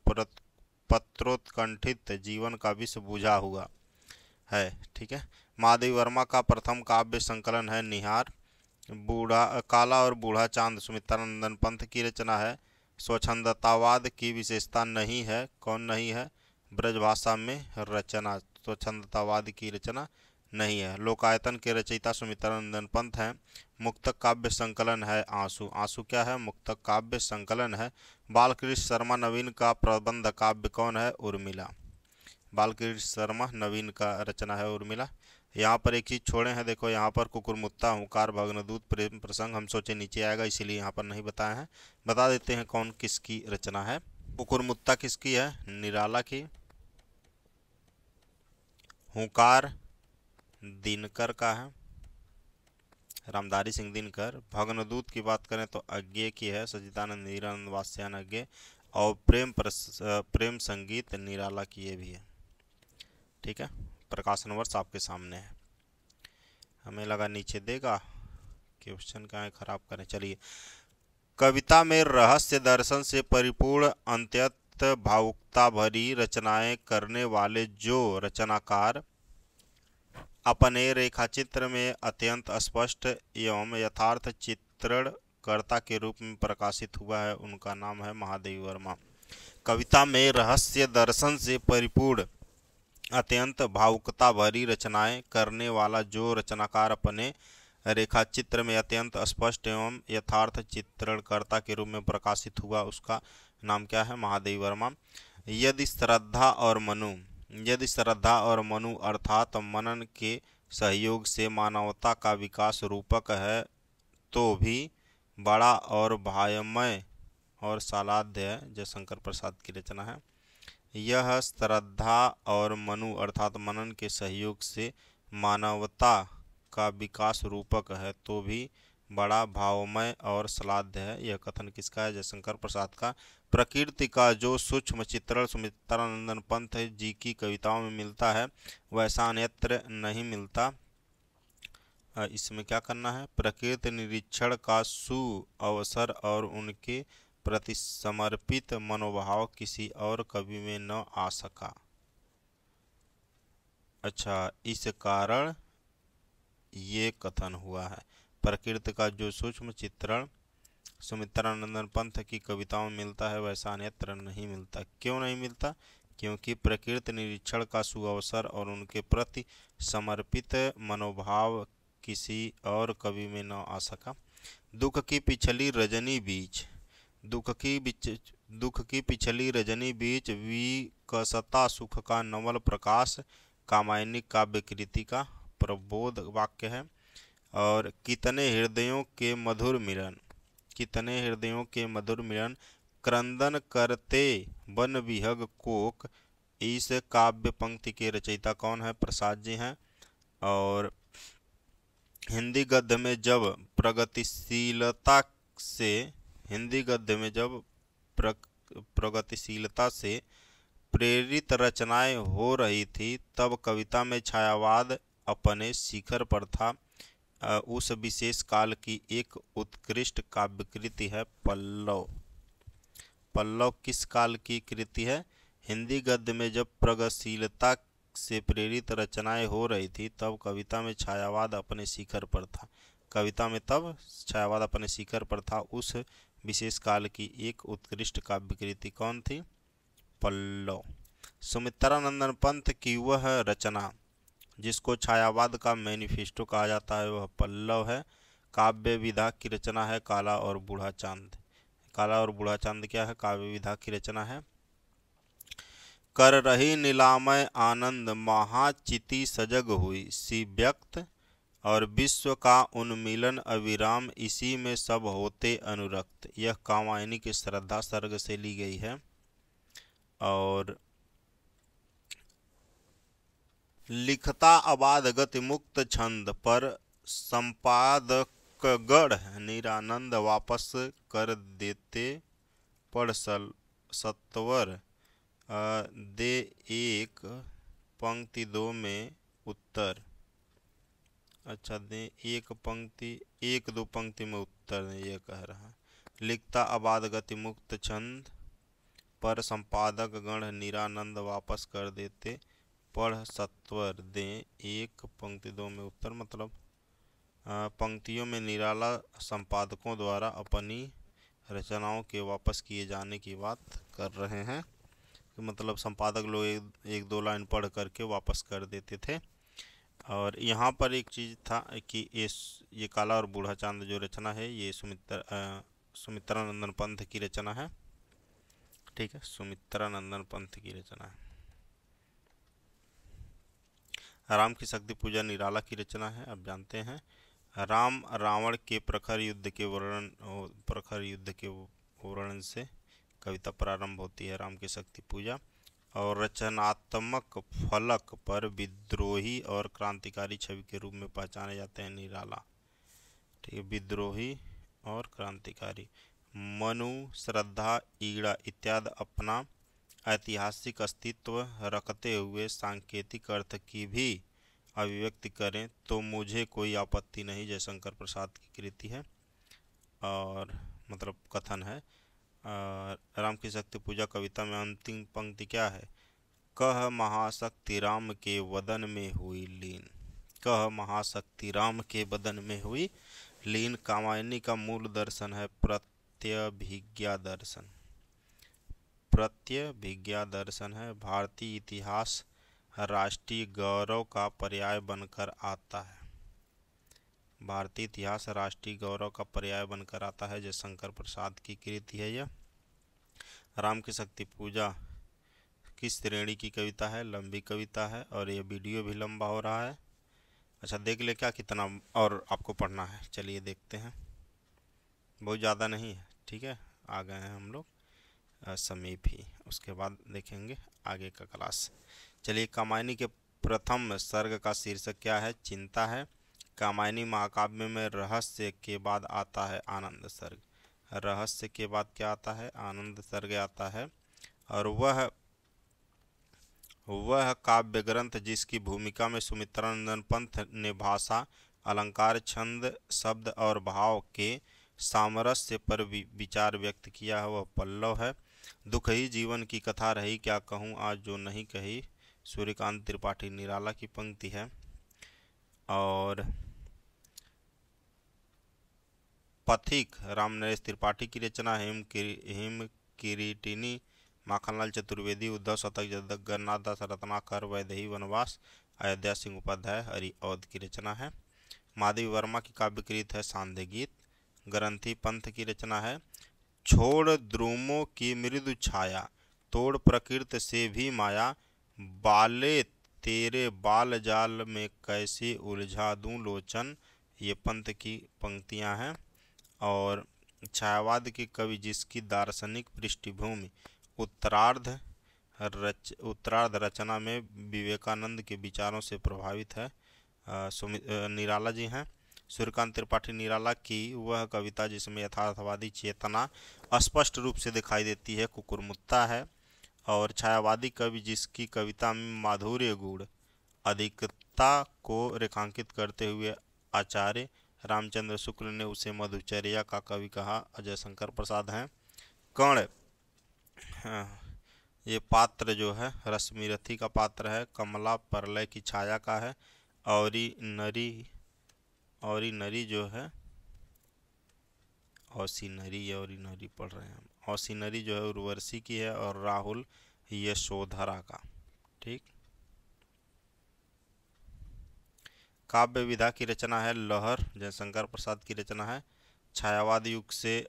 पत्रोत्कंठित जीवन का विष बुझा हुआ है। ठीक है। महादेवी वर्मा का प्रथम काव्य संकलन है निहार। काला और बूढ़ा चांद सुमित्रानंदन पंत की रचना है। स्वच्छंदतावाद की विशेषता नहीं है। कौन नहीं है? ब्रजभाषा में रचना स्वच्छंदतावाद की रचना नहीं है। लोकायतन के रचयिता सुमित्रानंदन पंत हैं। मुक्तक काव्य संकलन है आंसू। आंसू क्या है? मुक्तक काव्य संकलन है। बालकृष्ण शर्मा नवीन का प्रबंध काव्य कौन है? उर्मिला। बालकृष्ण शर्मा नवीन का रचना है उर्मिला। यहाँ पर एक चीज़ छोड़े हैं, देखो यहाँ पर कुकुरमुत्ता, हुंकार, भग्नदूत, प्रेम प्रसंग हम सोचे नीचे आएगा इसीलिए यहाँ पर नहीं बताए हैं। बता देते हैं कौन किसकी रचना है। कुकुरमुत्ता किसकी है? निराला की। हुंकार दिनकर का है, रामधारी सिंह दिनकर। भग्नदूत की बात करें तो अज्ञे की है, सच्चिदानंद हीरानंद वात्स्यायन अज्ञे। और प्रेम संगीत निराला की ये भी है। ठीक है। प्रकाशन वर्ष आपके सामने है। हमें लगा नीचे देगा, क्वेश्चन का है खराब करें। चलिए, कविता में रहस्य दर्शन से परिपूर्ण अत्यंत भावुकता भरी रचनाएं करने वाले जो रचनाकार अपने रेखाचित्र में अत्यंत स्पष्ट एवं यथार्थ चित्रण कर्ता के रूप में प्रकाशित हुआ है उनका नाम है महादेवी वर्मा। कविता में रहस्य दर्शन से परिपूर्ण अत्यंत भावुकता भरी रचनाएं करने वाला जो रचनाकार अपने रेखाचित्र में अत्यंत स्पष्ट एवं यथार्थ चित्रणकर्ता के रूप में प्रकाशित हुआ उसका नाम क्या है? महादेवी वर्मा। यदि श्रद्धा और मनु अर्थात मनन के सहयोग से मानवता का विकास रूपक है तो भी बड़ा और भायमय और सालाध्य है। जयशंकर प्रसाद की रचना है। यह श्रद्धा और मनु अर्थात मनन के सहयोग से मानवता का विकास रूपक है तो भी बड़ा भावमय और श्लाघ्य है। यह कथन किसका है? जयशंकर प्रसाद का। प्रकृति का जो सूक्ष्म चित्रण सुमित्रानंदन पंत जी की कविताओं में मिलता है वैसा अन्यत्र नहीं मिलता। इसमें क्या करना है? प्रकृति निरीक्षण का सुअवसर और उनके प्रति समर्पित मनोभाव किसी और कवि में न आ सका। अच्छा, इस कारण ये कथन हुआ है। प्रकृति का जो सूक्ष्म चित्रण सुमित्रानंदन पंत की कविताओं में मिलता है वैसा अन्यत्र नहीं मिलता। क्यों नहीं मिलता? क्योंकि प्रकृति निरीक्षण का सुअवसर और उनके प्रति समर्पित मनोभाव किसी और कवि में न आ सका। दुख की पिछली रजनी बीच दुख की पिछली रजनी बीच विकसता सुख का नवल प्रकाश कामायनी काव्य कृति का प्रबोध वाक्य है। और कितने हृदयों के मधुर मिलन क्रंदन करते वन विहग कोक। इस काव्य पंक्ति के रचयिता कौन है? प्रसाद जी हैं। और हिंदी गद्य में जब प्रगतिशीलता से प्रेरित रचनाएं हो रही थी तब कविता में छायावाद अपने शिखर पर था। उस विशेष काल की एक उत्कृष्ट काव्यकृति है पल्लव। पल्लव किस काल की कृति है? हिंदी गद्य में जब प्रगतिशीलता से प्रेरित रचनाएं हो रही थी तब कविता में छायावाद अपने शिखर पर था। कविता में तब छायावाद अपने शिखर पर था। उस विशेष काल की एक उत्कृष्ट काव्यकृति कौन थी? पल्लव। सुमित्रानंदन पंत की वह रचना जिसको छायावाद का मैनिफेस्टो कहा जाता है वह पल्लव है। काव्य विधा की रचना है काला और बूढ़ा चांद। काला और बूढ़ा चांद क्या है? काव्य विधा की रचना है। कर रही नीलामय आनंद महाचिति सजग हुई सी व्यक्त और विश्व का उन्मिलन अविराम इसी में सब होते अनुरक्त। यह कामायनी के श्रद्धा सर्ग से ली गई है। और लिखता अबाध गति मुक्त छंद पर संपादकगण निरानंद वापस कर देते पढ़ सत्वर दे एक पंक्ति दो में उत्तर। अच्छा, दे एक दो पंक्ति में उत्तर दे, ये कह रहा है। लिखता अबाध गति मुक्त छंद पर संपादक गण निरानंद वापस कर देते पढ़ सत्वर दें एक पंक्ति दो में उत्तर। मतलब पंक्तियों में निराला संपादकों द्वारा अपनी रचनाओं के वापस किए जाने की बात कर रहे हैं। मतलब संपादक लोग एक दो लाइन पढ़ करके वापस कर देते थे। और यहाँ पर एक चीज़ था कि ये काला और बूढ़ा चांद जो रचना है ये सुमित्रानंदन पंत की रचना है। ठीक है, सुमित्रानंदन पंत की रचना है। राम की शक्ति पूजा निराला की रचना है। अब जानते हैं राम रावण के प्रखर युद्ध के वर्णन से कविता प्रारंभ होती है। राम की शक्ति पूजा और रचनात्मक फलक पर विद्रोही और क्रांतिकारी छवि के रूप में पहचाने जाते हैं निराला। ठीक है, विद्रोही और क्रांतिकारी। मनु, श्रद्धा, ईड़ा इत्यादि अपना ऐतिहासिक अस्तित्व रखते हुए सांकेतिक अर्थ की भी अभिव्यक्ति करें तो मुझे कोई आपत्ति नहीं। जयशंकर प्रसाद की कृति है। और मतलब कथन है। राम की शक्ति पूजा कविता में अंतिम पंक्ति क्या है? कह महाशक्ति राम के वदन में हुई लीन। कह महाशक्ति राम के वदन में हुई लीन कामायनी का मूल दर्शन है प्रत्यभिज्ञा दर्शन। प्रत्यभिज्ञा दर्शन है। भारतीय इतिहास राष्ट्रीय गौरव का पर्याय बनकर आता है। भारतीय इतिहास राष्ट्रीय गौरव का पर्याय बनकर आता है। जयशंकर प्रसाद की कृति है यह। राम की शक्ति पूजा किस श्रेणी की कविता है? लंबी कविता है और ये वीडियो भी लंबा हो रहा है। अच्छा, देख ले क्या कितना और आपको पढ़ना है। चलिए देखते हैं। बहुत ज़्यादा नहीं है। ठीक है, आ गए हैं हम लोग। समीप ही। उसके बाद देखेंगे आगे का क्लास। चलिए, कामायनी के प्रथम सर्ग का शीर्षक क्या है? चिंता है। कामायनी महाकाव्य में रहस्य के बाद आता है आनंद सर्ग। रहस्य के बाद क्या आता है? आनंद सर्ग आता है। और वह काव्य ग्रंथ जिसकी भूमिका में सुमित्रानंदन पंत ने भाषा, अलंकार, छंद, शब्द और भाव के सामरस्य पर विचार व्यक्त किया है, वह पल्लव है। दुख ही जीवन की कथा रही, क्या कहूँ आज जो नहीं कही, सूर्यकांत त्रिपाठी निराला की पंक्ति है। और पथिक रामनरेश त्रिपाठी की रचना। हिम किरीटिनी माखनलाल चतुर्वेदी। उद्धव शतक जगन्नाथ दास रत्नाकर वैदेही वनवास अयोध्या सिंह उपाध्याय हरिऔध की रचना है। माधवी वर्मा की काव्यकृत है सांध्य गीत। ग्रंथी पंथ की रचना है। छोड़ द्रुमों की मृदु छाया, तोड़ प्रकृत से भी माया, बाले तेरे बाल जाल में कैसे उलझा दूं लोचन, ये पंथ की पंक्तियां हैं। और छायावाद के कवि जिसकी दार्शनिक पृष्ठभूमि उत्तरार्ध रचना में विवेकानंद के विचारों से प्रभावित है, निराला जी हैं। सूर्यकांत त्रिपाठी निराला की वह कविता जिसमें यथार्थवादी चेतना स्पष्ट रूप से दिखाई देती है, कुकुरमुत्ता है। और छायावादी कवि जिसकी कविता में माधुर्य गुण अधिकता को रेखांकित करते हुए आचार्य रामचंद्र शुक्ल ने उसे मधुचर्या का कवि कहा, अजय शंकर प्रसाद हैं। कर्ण, ये पात्र जो है रश्मिरथी का पात्र है। कमला प्रलय की छाया का है। औरी नरी जो है औसी नरी पढ़ रहे हैं हम। औसी नरी जो है उर्वशी की है। और राहुल यशोधरा का। ठीक। काव्य विधा की रचना है लहर, जयशंकर प्रसाद की रचना है। छायावाद युग से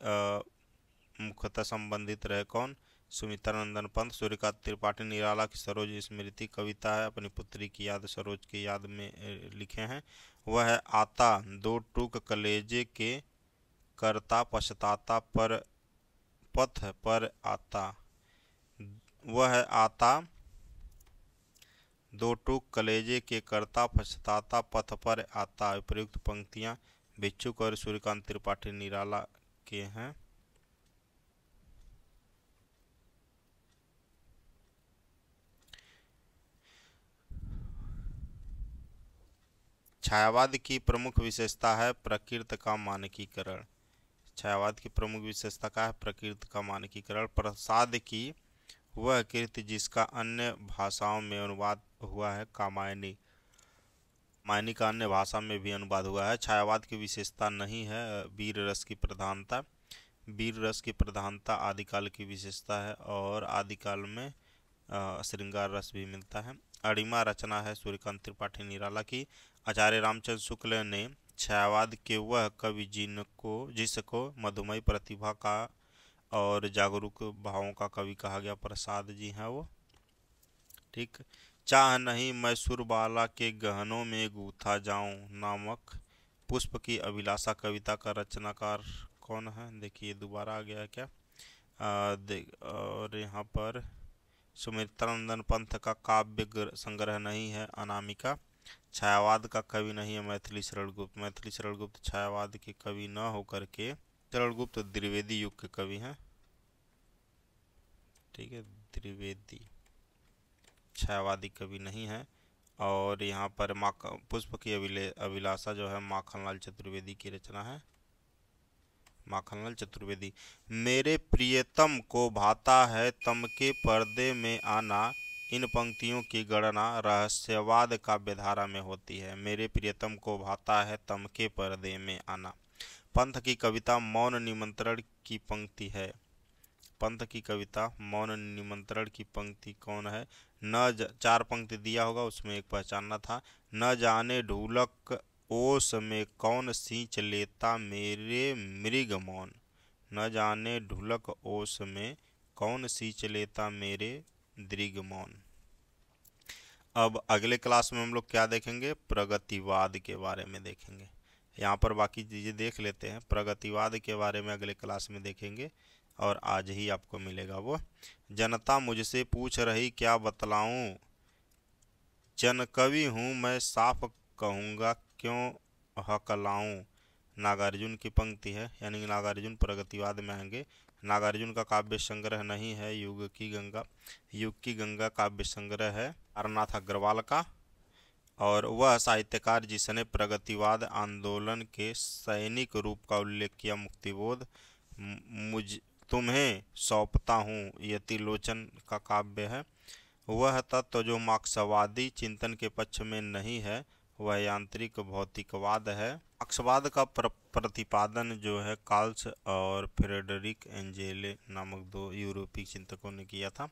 मुख्यतः संबंधित रहे कौन? सुमित्रानंदन पंत। सूर्यकांत त्रिपाठी निराला की सरोज स्मृति कविता है, अपनी पुत्री की याद सरोज की याद में लिखे हैं। वह है आता, दो टूक कलेजे के करता पछताता पर पथ पर आता। वह है आता, दो टूक कलेजे के करता पछताता पथ पर आता। उपयुक्त पंक्तियां भिक्षुक और सूर्यकांत त्रिपाठी निराला के हैं। छायावाद की प्रमुख विशेषता है प्रकृति का मानकीकरण। छायावाद की प्रमुख विशेषता का है प्रकृति का मानकीकरण। प्रसाद की वह कृति जिसका अन्य भाषाओं में अनुवाद हुआ है, कामायनी। मायनी का अन्य भाषा में भी अनुवाद हुआ है। छायावाद की विशेषता नहीं है वीर रस की प्रधानता। वीर रस की प्रधानता आदिकाल की विशेषता है और आदिकाल में श्रृंगार रस भी मिलता है। अणिमा रचना है सूर्यकांत त्रिपाठी निराला की। आचार्य रामचंद्र शुक्ल ने छायावाद के वह कवि जिसको मधुमयी प्रतिभा का और जागरूक भावों का कवि कहा गया, प्रसाद जी हैं वो। ठीक। चाह नहीं मैं सुरबाला के गहनों में गूथा जाऊं नामक पुष्प की अभिलाषा कविता का रचनाकार कौन है? देखिए दोबारा आ गया है क्या? और यहाँ पर सुमित्रानंदन पंथ का काव्य संग्रह नहीं है अनामिका। छायावाद का कवि नहीं है मैथिली शरण गुप्त। मैथिली शरण गुप्त छायावाद के कवि न होकर के शरण गुप्त द्विवेदी युग के कवि हैं। ठीक है, द्विवेदी छायावादी कवि नहीं है। और यहाँ पर पुष्प की अभिलाषा जो है माखनलाल चतुर्वेदी की रचना है। माखनलाल चतुर्वेदी। मेरे प्रियतम को भाता है तम के पर्दे में आना, इन पंक्तियों की गणना रहस्यवाद काव्यधारा में होती है। मेरे प्रियतम को भाता है तम के पर्दे में आना। पंथ की कविता मौन निमंत्रण की पंक्ति है। पंथ की कविता मौन निमंत्रण की पंक्ति कौन है? चार पंक्ति दिया होगा, उसमें एक पहचानना था। न जाने ढोलक ओस में कौन सींच लेता मेरे मृग मौन। न जाने ढोलक ओस में कौन सींच लेता मेरे दृग मौन। अब अगले क्लास में हम लोग क्या देखेंगे? प्रगतिवाद के बारे में देखेंगे। यहाँ पर बाकी चीज़ें देख लेते हैं। प्रगतिवाद के बारे में अगले क्लास में देखेंगे। और आज ही आपको मिलेगा वो। जनता मुझसे पूछ रही क्या बतलाऊं, जन कवि हूँ मैं साफ कहूँगा क्यों हकलाऊं। नागार्जुन की पंक्ति है, यानी कि नागार्जुन प्रगतिवाद में आएंगे। नागार्जुन का काव्य संग्रह नहीं है युग की गंगा, युग की गंगा काव्य संग्रह है तारनाथ अग्रवाल का। और वह साहित्यकार जिसने प्रगतिवाद आंदोलन के सैनिक रूप का उल्लेख किया। मुक्तिबोध, मुझ तुम्हें सौंपता हूँ यतिलोचन का काव्य है। वह तत्व जो मार्क्सवादी चिंतन के पक्ष में नहीं है, वह यांत्रिक भौतिकवाद है। मार्क्सवाद का प्रतिपादन जो है कार्ल्स और फ्रेडरिक एंजेले नामक दो यूरोपीय चिंतकों ने किया था।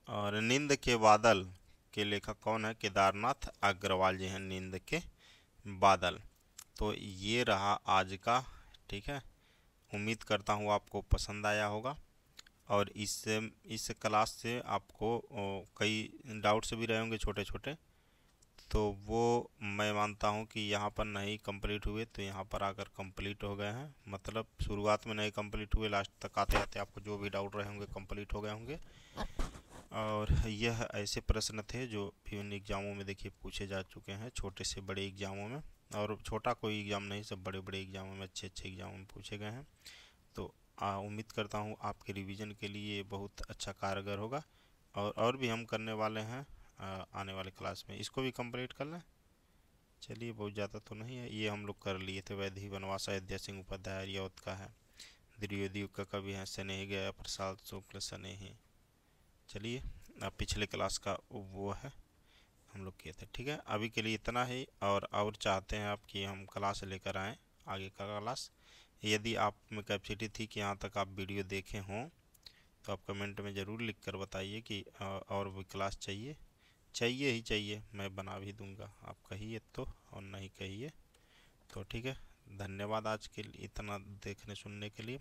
और नींद के बादल के लेखक कौन है? केदारनाथ अग्रवाल जी हैं, नींद के बादल। तो ये रहा आज का, ठीक है। उम्मीद करता हूँ आपको पसंद आया होगा, और इस क्लास से आपको कई डाउट्स भी रहे होंगे छोटे छोटे, तो वो मैं मानता हूँ कि यहाँ पर नहीं कंप्लीट हुए तो यहाँ पर आकर कंप्लीट हो गए हैं। मतलब शुरुआत में नहीं कंप्लीट हुए, लास्ट तक आते आते आपको जो भी डाउट रहे होंगे कंप्लीट हो गए होंगे। और यह ऐसे प्रश्न थे जो विभिन्न एग्जामों में देखिए पूछे जा चुके हैं, छोटे से बड़े एग्जामों में। और छोटा कोई एग्ज़ाम नहीं, सब बड़े बड़े एग्जामों में, अच्छे अच्छे एग्जामों में पूछे गए हैं। तो उम्मीद करता हूँ आपके रिवीजन के लिए ये बहुत अच्छा कारगर होगा। और भी हम करने वाले हैं आने वाले क्लास में। इसको भी कंप्लीट कर लें। चलिए, बहुत ज़्यादा तो नहीं है, ये हम लोग कर लिए थे। वैदेही वनवास अयोध्या सिंह उपाध्याय आर्यावत का है। द्विवेदी का कवि है स्नेही गया प्रसाद शुक्ल स्नेही। चलिए, अब पिछले क्लास का वो है हम लोग किए थे, ठीक है। अभी के लिए इतना ही, और चाहते हैं आप कि हम क्लास लेकर आएँ आगे का क्लास। यदि आप में कैपेसिटी थी कि यहाँ तक आप वीडियो देखे हों, तो आप कमेंट में ज़रूर लिख कर बताइए कि और भी क्लास चाहिए। चाहिए ही चाहिए, मैं बना भी दूंगा, आप कहिए तो, और नहीं कहिए तो ठीक है। धन्यवाद आज के लिए इतना देखने सुनने के लिए।